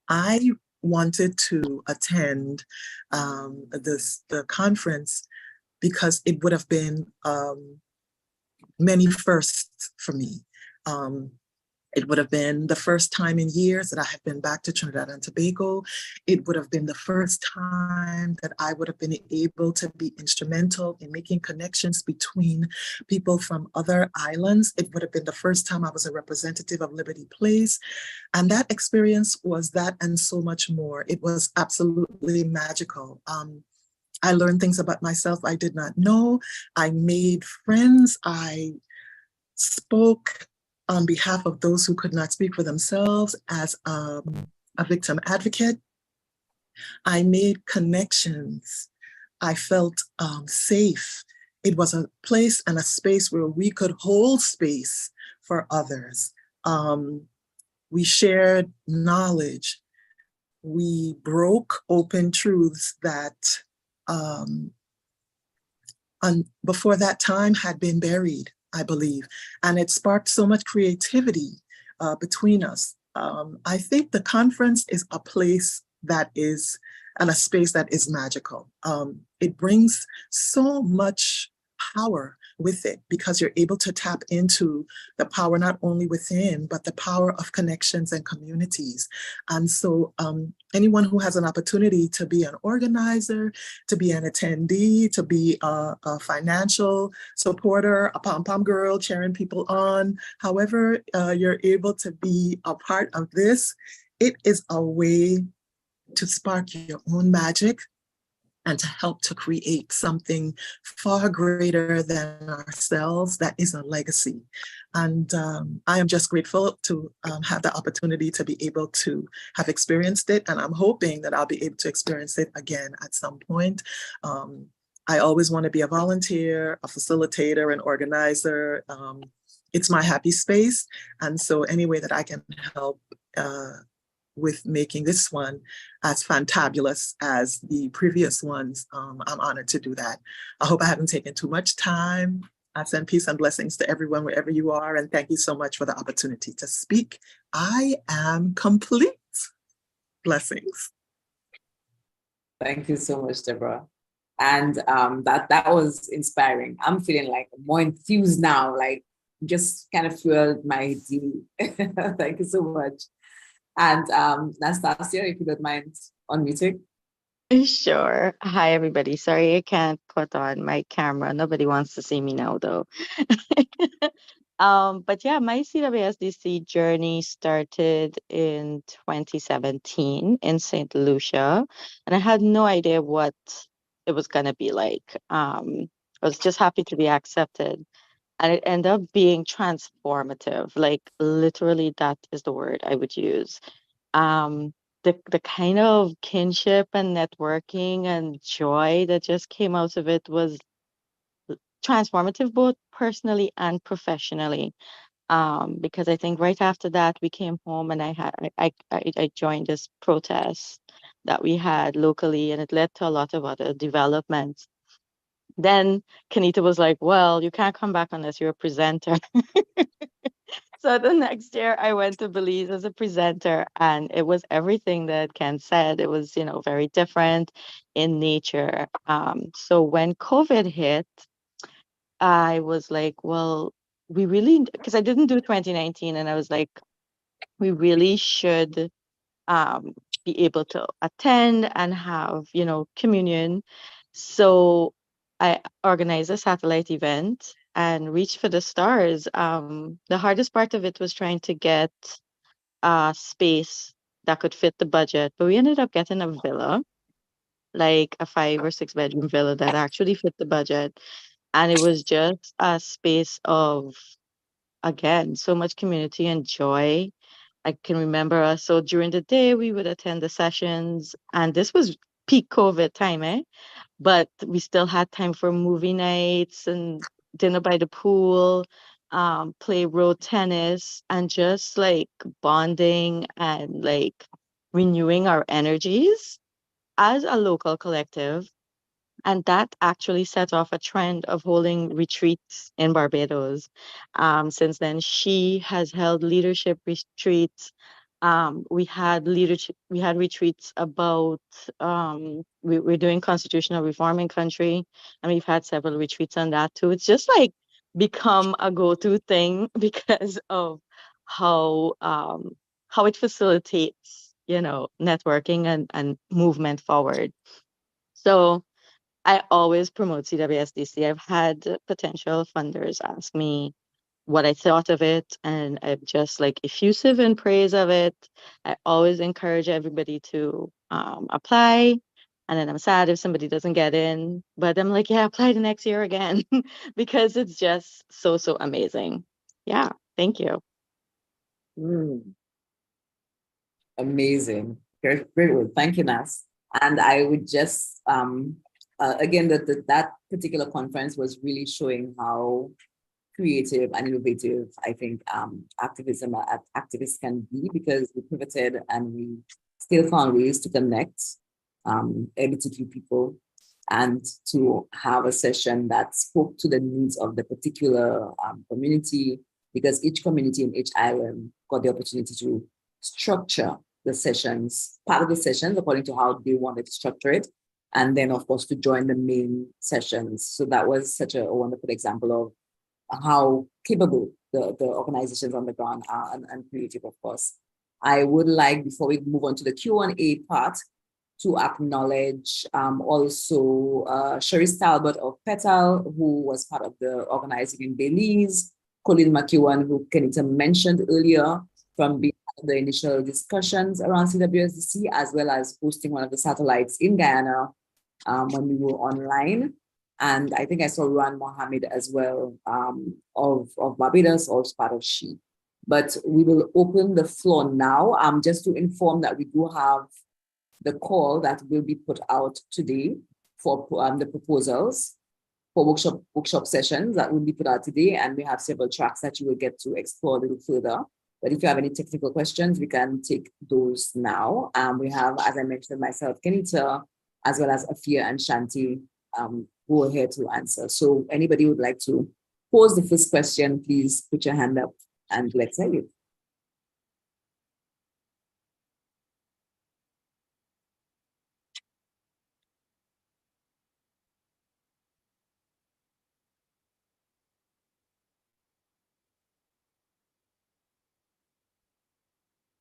Speaker 5: I wanted to attend the conference because it would have been many firsts for me. It would have been the first time in years that I have been back to Trinidad and Tobago. It would have been the first time that I would have been able to be instrumental in making connections between people from other islands. It would have been the first time I was a representative of Liberty Place. And that experience was that and so much more. It was absolutely magical. I learned things about myself I did not know. I made friends. I spoke on behalf of those who could not speak for themselves as a victim advocate. I made connections. I felt safe. It was a place and a space where we could hold space for others. We shared knowledge. We broke open truths that before that time had been buried, I believe. And it sparked so much creativity between us. I think the conference is a place that is, and a space that is magical. It brings so much power with it because you're able to tap into the power not only within, but the power of connections and communities. And so anyone who has an opportunity to be an organizer, to be an attendee, to be a financial supporter, a pom-pom girl, cheering people on, however you're able to be a part of this, it is a way to spark your own magic and to help to create something far greater than ourselves that is a legacy. And I am just grateful to have the opportunity to be able to have experienced it. And I'm hoping that I'll be able to experience it again at some point. I always want to be a volunteer, a facilitator, an organizer. It's my happy space. And so any way that I can help with making this one as fantabulous as the previous ones, I'm honored to do that. I hope I haven't taken too much time. I send peace and blessings to everyone wherever you are, and thank you so much for the opportunity to speak. I am complete. Blessings.
Speaker 1: Thank you so much, Deborah. And that was inspiring. I'm feeling like more enthused now, like just kind of fueled my ideal. Thank you so much. And Nastasia, if you don't mind unmuting.
Speaker 6: Sure. Hi, everybody. Sorry, I can't put on my camera. Nobody wants to see me now, though. But yeah, my CWSDC journey started in 2017 in St. Lucia, and I had no idea what it was going to be like. I was just happy to be accepted, and it ended up being transformative. Like, literally, that is the word I would use. The kind of kinship and networking and joy that just came out of it was transformative, both personally and professionally. Because I think right after that we came home and I joined this protest that we had locally, and it led to a lot of other developments. Then Kenita was like, "Well, you can't come back unless you're a presenter." So the next year I went to Belize as a presenter, and it was everything that Ken said. It was, very different in nature. So when COVID hit, I was like, well, we really, because I didn't do 2019, and I was like, we really should be able to attend and have, communion. So I organized a satellite event and reached for the stars. The hardest part of it was trying to get a space that could fit the budget, but we ended up getting a villa, like a 5 or 6 bedroom villa that actually fit the budget. And it was just a space of, again, so much community and joy. I can remember us. So during the day, we would attend the sessions, and this was peak COVID time, but we still had time for movie nights and dinner by the pool, play road tennis, and just like bonding and like renewing our energies as a local collective. And that actually set off a trend of holding retreats in Barbados. Since then, she has held leadership retreats. We had retreats about we're doing constitutional reform in country, and we've had several retreats on that too. It's just like become a go-to thing because of how it facilitates, networking and movement forward. So I always promote CWSDC. I've had potential funders ask me what I thought of it, and I'm just like effusive in praise of it. I always encourage everybody to apply, and then I'm sad if somebody doesn't get in, but I'm like, yeah, apply the next year again because it's just so amazing. Yeah, thank you.
Speaker 1: Amazing. Great, great word. Thank you, Nas. And I would just, again, that particular conference was really showing how creative and innovative I think activists can be, because we pivoted and we still found ways to connect LGBTQ people and to have a session that spoke to the needs of the particular community, because each community in each island got the opportunity to structure the sessions, part of the sessions according to how they wanted to structure it, and then of course to join the main sessions. So that was such a wonderful example of how capable the organizations on the ground are, and creative, of course. I would like, before we move on to the Q&A part, to acknowledge also Cherise Talbot of Petal, who was part of the organizing in Belize, Colin McEwan, who Kenita mentioned earlier, from being part of the initial discussions around CWSDC, as well as hosting one of the satellites in Guyana when we were online. And I think I saw Ruan Mohammed as well of Barbados, also part of SHE. But we will open the floor now, just to inform that we do have the call that will be put out today for the proposals for workshop sessions that will be put out today. And we have several tracks that you will get to explore a little further. But if you have any technical questions, we can take those now. We have, as I mentioned, myself, Kenita, as well as Afia and Shanti, who are here to answer. So anybody who would like to pose the first question, please put your hand up and let's hear you.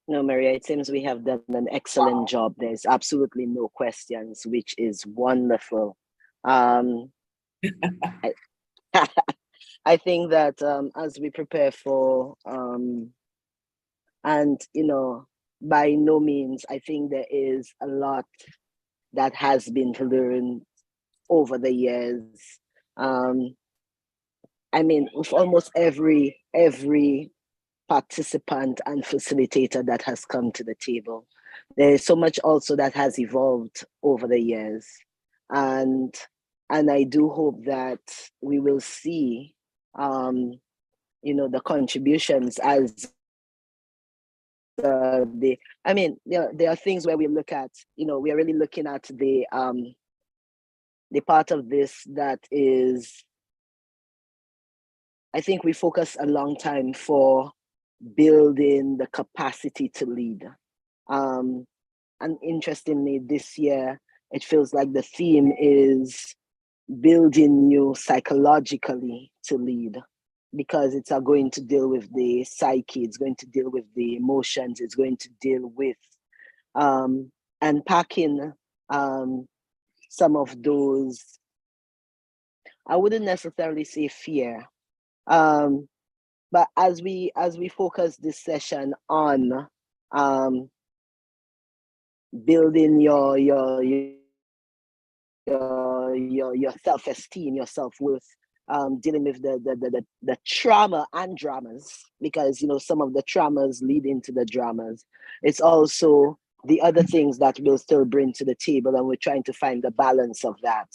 Speaker 2: No, Maria, it seems we have done an excellent job. There's absolutely no questions, which is wonderful. I think that as we prepare for, and by no means, I think there is a lot that has been learned over the years. I mean, with almost every participant and facilitator that has come to the table, there is so much also that has evolved over the years. And I do hope that we will see, the contributions as there are things where we look at, we are really looking at the part of this that is, I think we focus a long time for building the capacity to lead. And interestingly, this year, it feels like the theme is building you psychologically to lead, because it's going to deal with the psyche, it's going to deal with the emotions, it's going to deal with unpacking some of those, I wouldn't necessarily say fear, but as we focus this session on building your self-esteem, your self-worth, dealing with the trauma and dramas, because some of the traumas lead into the dramas. It's also the other things that we'll still bring to the table, and we're trying to find the balance of that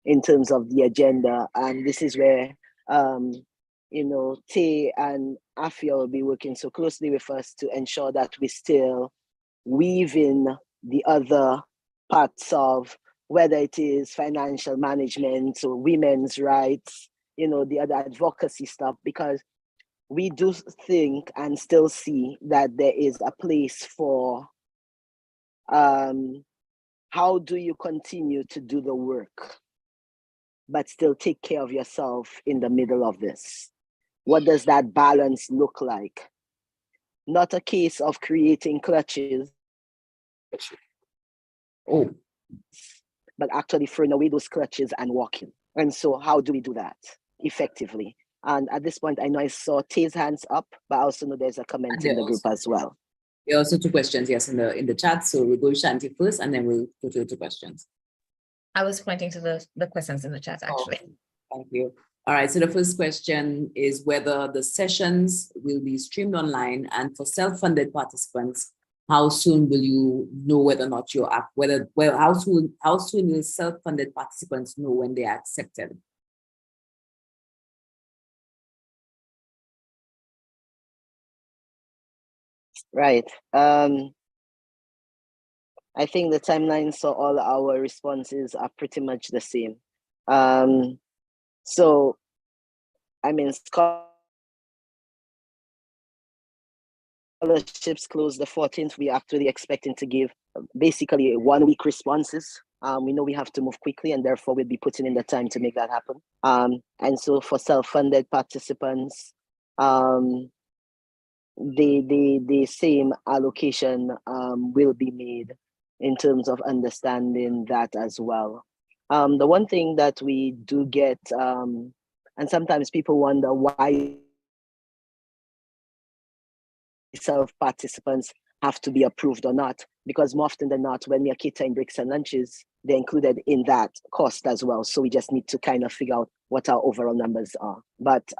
Speaker 2: in terms of the agenda. And this is where Tay and Afia will be working so closely with us to ensure that we still weave in the other parts of, whether it is financial management or women's rights, the other advocacy stuff, because we do think and still see that there is a place for how do you continue to do the work but still take care of yourself in the middle of this? What does that balance look like? not a case of creating clutches,
Speaker 1: Oh,
Speaker 2: but actually throwing away those clutches and walking. And so how do we do that effectively? And at this point, I know I saw Tay's hands up, but I also know there's a comment in the group as well.
Speaker 1: There are also two questions, yes, in the chat. So we'll go to Shanti first, and then we'll go to the two questions.
Speaker 4: I was pointing to the questions in the chat, actually.
Speaker 1: Oh, thank you. All right, so the first question is whether the sessions will be streamed online, and for self-funded participants, how soon will you know whether or not you're up, how soon will self-funded participants know when they are accepted?
Speaker 2: Right. I think the timelines for all our responses are pretty much the same. So, I mean, scholarships close the 14th. We are actually expecting to give basically 1 week responses. We know we have to move quickly, and therefore we'll be putting in the time to make that happen. And so for self-funded participants, the same allocation will be made in terms of understanding that as well. The one thing that we do get, and sometimes people wonder why self-participants have to be approved or not, because more often than not, when we are catering breaks and lunches, they're included in that cost as well. So we just need to kind of figure out what our overall numbers are. But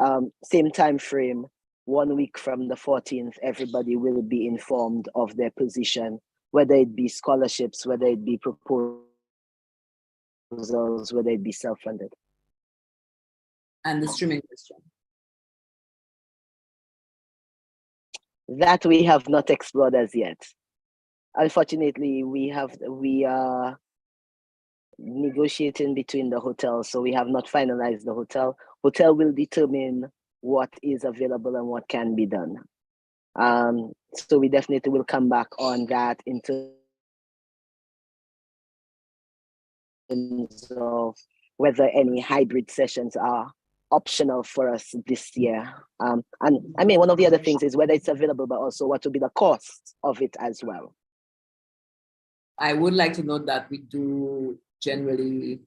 Speaker 2: same time frame, 1 week from the 14th, everybody will be informed of their position, whether it be scholarships, whether it be proposals, whether it be self-funded.
Speaker 1: And the streaming question.
Speaker 2: That we have not explored as yet. Unfortunately, we are negotiating between the hotels, so we have not finalized the hotel. Hotel will determine what is available and what can be done. So we definitely will come back on that in terms of whether any hybrid sessions are optional for us this year. And I mean, one of the other things is whether it's available, but also what will be the cost of it as well.
Speaker 1: I would like to note that we do generally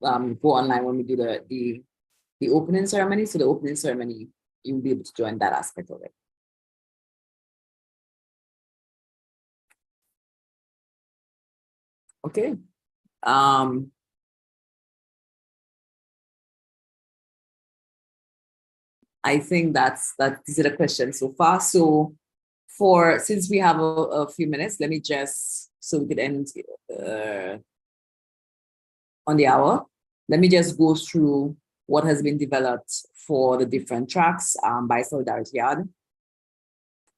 Speaker 1: go online when we do the opening ceremony. So the opening ceremony, you'll be able to join that aspect of it. Okay. I think these are the questions so far. So since we have a few minutes, let me just, so we could end on the hour, let me just go through what has been developed for the different tracks by Solidarity Yaad,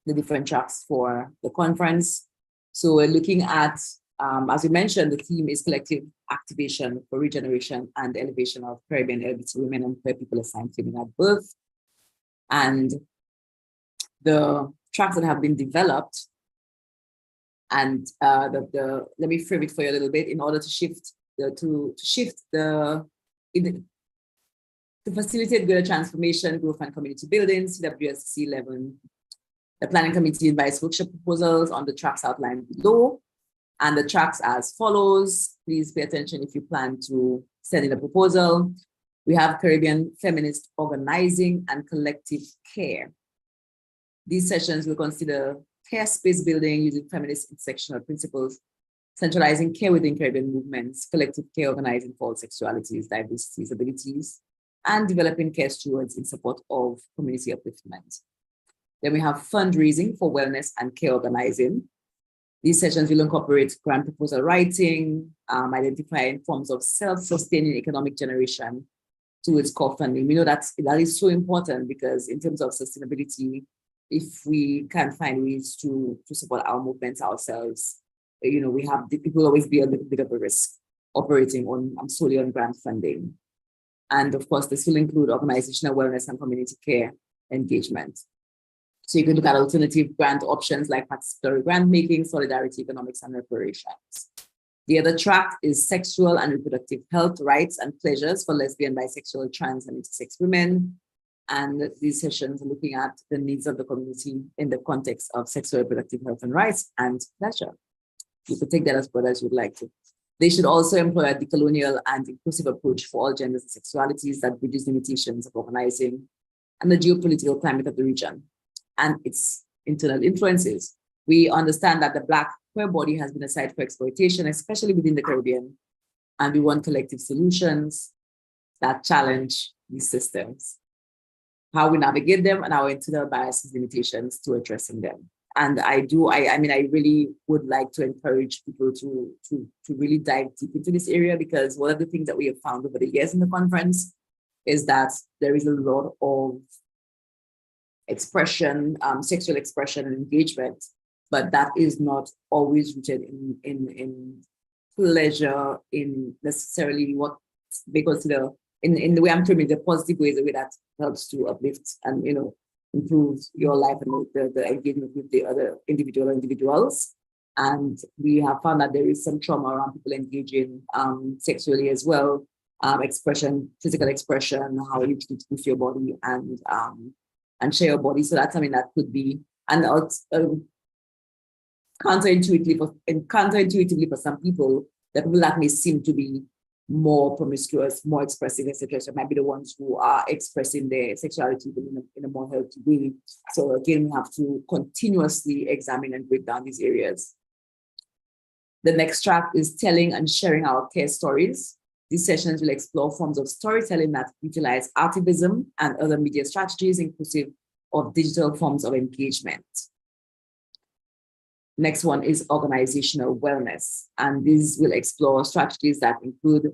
Speaker 1: the different tracks for the conference. So we're looking at, as we mentioned, the theme is collective activation for regeneration and elevation of Caribbean LGBT women and queer people assigned female at birth. And the tracks that have been developed, and let me frame it for you a little bit in order to facilitate greater transformation, growth, and community building. CWSDC11, the planning committee invites workshop proposals on the tracks outlined below, and the tracks as follows. Please pay attention if you plan to send in a proposal. We have Caribbean feminist organizing and collective care. These sessions will consider care space building using feminist intersectional principles, centralizing care within Caribbean movements, collective care organizing for all sexualities, diversities, abilities, and developing care stewards in support of community upliftment. Then we have fundraising for wellness and care organizing. These sessions will incorporate grant proposal writing, identifying forms of self-sustaining economic generation towards core funding. We know that is so important because in terms of sustainability, if we can't find ways to support our movements ourselves, we have people always be a little bit of a risk operating on solely on grant funding. And of course, this will include organizational wellness and community care engagement. So you can look at alternative grant options like participatory grant making, solidarity, economics, and reparations. The other track is sexual and reproductive health, rights, and pleasures for lesbian, bisexual, trans, and intersex women. And these sessions are looking at the needs of the community in the context of sexual reproductive health and rights and pleasure. You could take that as broad as you'd like to. They should also employ a decolonial and inclusive approach for all genders and sexualities that bridges limitations of organizing and the geopolitical climate of the region and its internal influences. We understand that the Black queer body has been a site for exploitation, especially within the Caribbean, and we want collective solutions that challenge these systems, how we navigate them, and our internal biases, limitations to addressing them. And I really would like to encourage people to really dive deep into this area, because one of the things that we have found over the years in the conference is that there is a lot of expression, sexual expression and engagement, but that is not always rooted in pleasure, in necessarily what they consider, in the way I'm terming the positive ways, the way that helps to uplift and, you know, improve your life and the engagement with the other individuals. And we have found that there is some trauma around people engaging sexually as well, expression, physical expression, how you treat with your body and share your body. So that's something that could be, and counterintuitively for some people, the people that may seem to be more promiscuous, more expressive, etc., so might be the ones who are expressing their sexuality in a more healthy way. So again, we have to continuously examine and break down these areas. The next track is telling and sharing our care stories. These sessions will explore forms of storytelling that utilize activism and other media strategies, inclusive of digital forms of engagement. Next one is organizational wellness. And these will explore strategies that include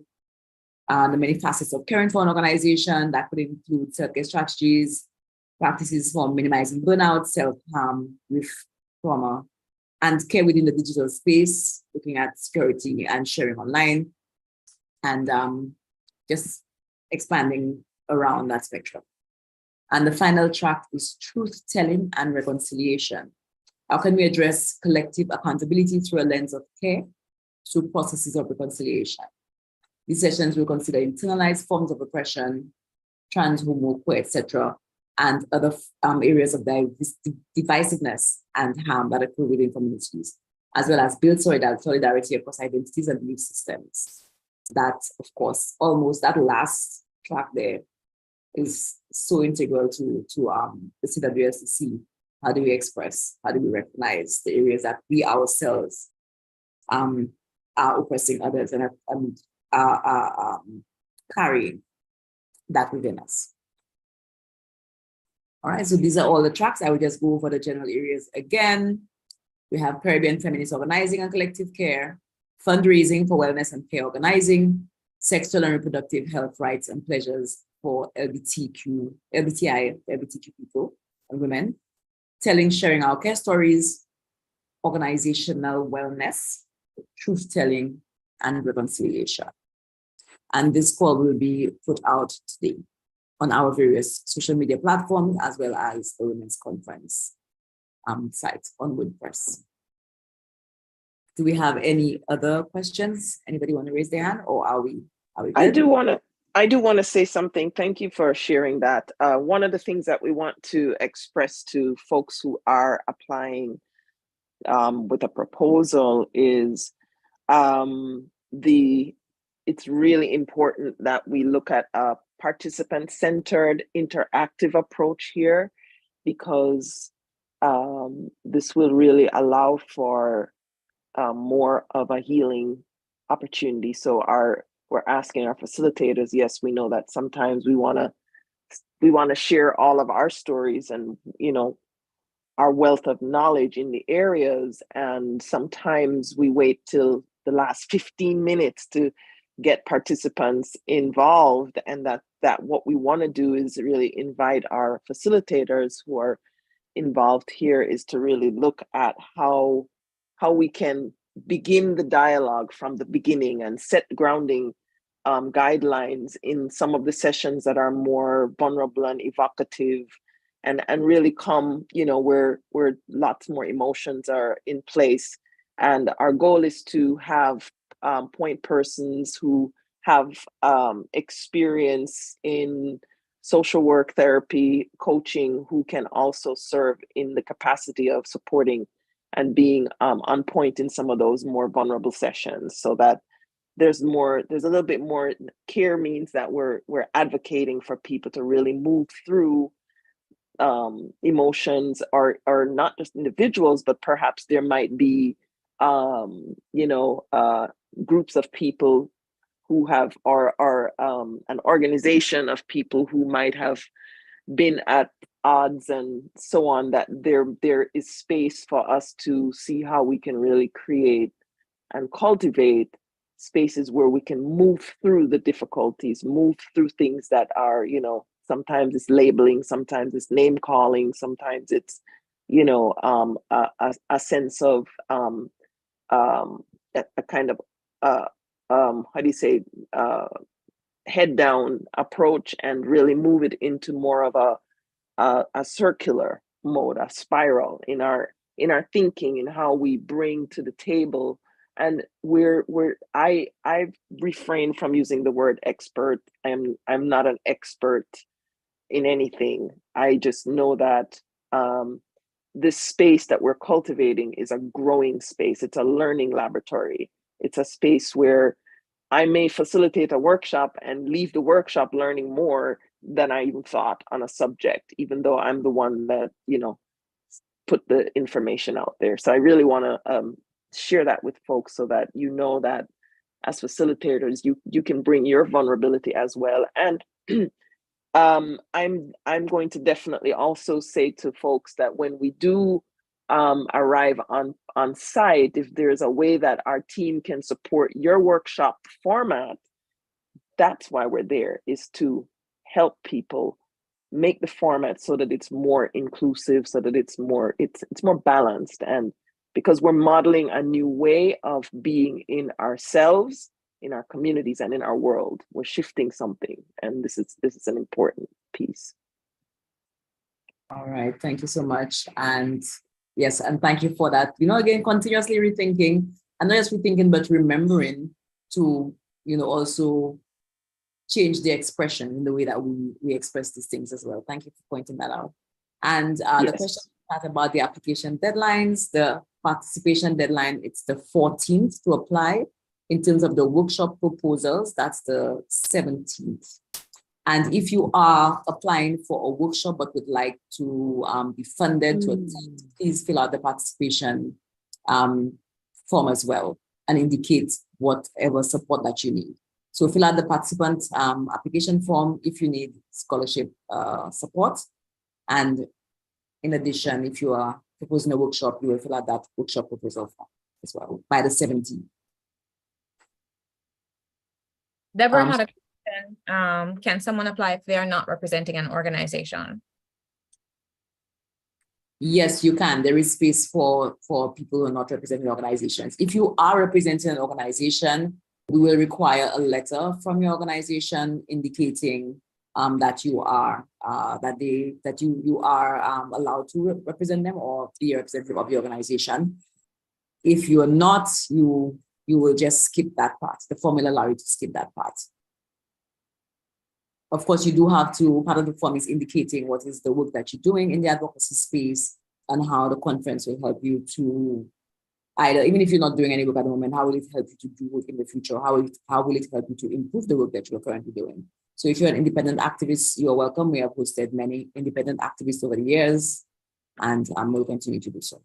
Speaker 1: the many facets of caring for an organization. That could include self-care strategies, practices for minimizing burnout, self-harm with trauma, and care within the digital space, looking at security and sharing online, and just expanding around that spectrum. And the final track is truth-telling and reconciliation. How can we address collective accountability through a lens of care through processes of reconciliation? These sessions will consider internalized forms of oppression, trans, homo, queer, etc., and other areas of divisiveness and harm that occur within communities, as well as build solidarity across identities and belief systems. That, of course, almost that last track there is so integral to the CWSDC. How do we express? How do we recognize the areas that we ourselves are oppressing others and are carrying that within us? All right, so these are all the tracks. I will just go over the general areas again. We have Caribbean feminist organizing and collective care, fundraising for wellness and care organizing, sexual and reproductive health rights and pleasures for LGBTI people and women, telling, sharing our care stories, organizational wellness, truth-telling, and reconciliation. And this call will be put out today on our various social media platforms, as well as the Women's Conference site on WordPress. Do we have any other questions? Anybody want to raise their hand, or are we good?
Speaker 3: I do want to say something. Thank you for sharing that. One of the things that we want to express to folks who are applying with a proposal is it's really important that we look at a participant-centered interactive approach here, because this will really allow for more of a healing opportunity. So we're asking our facilitators, yes, we know that sometimes we want to share all of our stories and, you know, our wealth of knowledge in the areas, and sometimes we wait till the last 15 minutes to get participants involved, and that what we want to do is really invite our facilitators who are involved here is to really look at how we can begin the dialogue from the beginning and set grounding guidelines in some of the sessions that are more vulnerable and evocative, and really come, you know, where lots more emotions are in place. And our goal is to have point persons who have experience in social work, therapy, coaching, who can also serve in the capacity of supporting and being on point in some of those more vulnerable sessions, so that there's a little bit more care. Means that we're advocating for people to really move through emotions, or not just individuals, but perhaps there might be groups of people who have, or an organization of people who might have been at odds and so on, that there is space for us to see how we can really create and cultivate spaces where we can move through the difficulties, move through things that are, sometimes it's labeling, sometimes it's name calling, sometimes it's, a sense of a kind of how do you say, head down approach, and really move it into more of a circular mode, a spiral in our thinking, and how we bring to the table. And I've refrained from using the word expert. I'm not an expert in anything. I just know that this space that we're cultivating is a growing space. It's a learning laboratory. It's a space where I may facilitate a workshop and leave the workshop learning more than I even thought on a subject, even though I'm the one that, put the information out there. So I really want to share that with folks, so that that as facilitators, you can bring your vulnerability as well. And I'm going to definitely also say to folks that when we do arrive on site, if there's a way that our team can support your workshop format, that's why we're there, is to help people make the format so that it's more inclusive, so that it's more balanced. And because we're modeling a new way of being in ourselves, in our communities, and in our world, we're shifting something, and this is an important piece.
Speaker 1: All right, thank you so much. And yes, and thank you for that. Again, continuously rethinking, and not just rethinking, but remembering to, also change the expression in the way that we express these things as well. Thank you for pointing that out. And the question about the application deadlines, the participation deadline, it's the 14th to apply. In terms of the workshop proposals, that's the 17th. And if you are applying for a workshop but would like to be funded to attend, please fill out the participation form as well and indicate whatever support that you need. So fill out the participant application form if you need scholarship support. And in addition, if you are proposing a workshop, you will fill out that workshop proposal form as well by the 17th.
Speaker 4: Deborah had a question. Can someone apply if they are not representing an organization?
Speaker 1: Yes, you can. There is space for people who are not representing organizations. If you are representing an organization, we will require a letter from your organization indicating that you are you are allowed to represent them or be a representative of the organization. If you are not, you will just skip that part. The form will allow you to skip that part. Of course, you do have to, part of the form is indicating what is the work that you're doing in the advocacy space and how the conference will help you to either, even if you're not doing any work at the moment, how will it help you to do work in the future? How will it help you to improve the work that you're currently doing? So if you're an independent activist, you're welcome. We have hosted many independent activists over the years, and we'll continue to do so.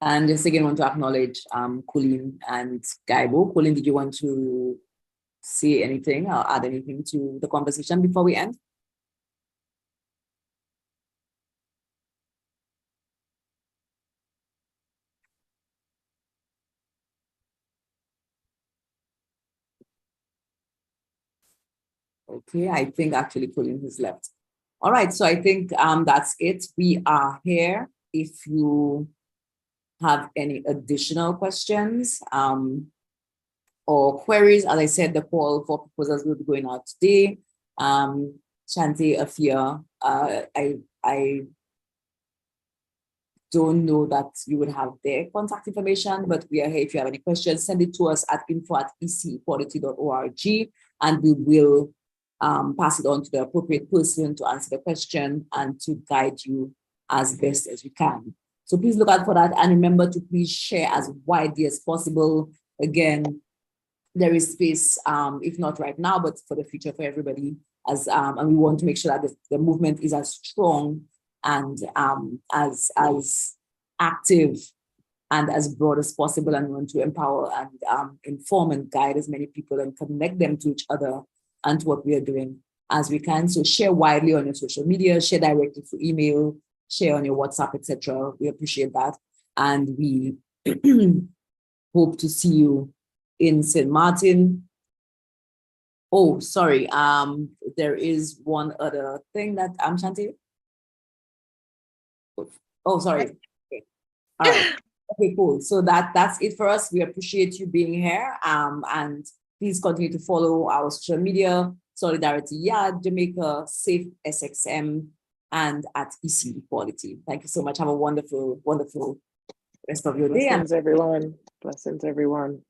Speaker 1: And just again, want to acknowledge Colleen and Gaibo. Colleen, did you want to say anything or add anything to the conversation before we end? Okay, I think actually Colleen has left. All right, so I think that's it. We are here. If you have any additional questions or queries, as I said, the call for proposals will be going out today. Shanti, Afia, don't know that you would have their contact information, but we are here. If you have any questions, send it to us at info@ecequality.org, and we will pass it on to the appropriate person to answer the question and to guide you as best as we can. So please look out for that, and remember to please share as widely as possible. Again, there is space, if not right now, but for the future for everybody. And we want to make sure that the movement is as strong and as active and as broad as possible, and we want to empower and inform and guide as many people and connect them to each other and to what we are doing as we can. So share widely on your social media, share directly through email, share on your WhatsApp, etc. We appreciate that. And we hope to see you in St. Martin. Oh, sorry. There is one other thing that I'm Shanti. Oh, sorry. Okay. All right. Okay, cool. So that's it for us. We appreciate you being here. And please continue to follow our social media, Solidarity Yaad, Jamaica, SAFESXM, and at EC Equality. Thank you so much. Have a wonderful, wonderful rest of your day.
Speaker 3: Blessings, everyone. Blessings, everyone.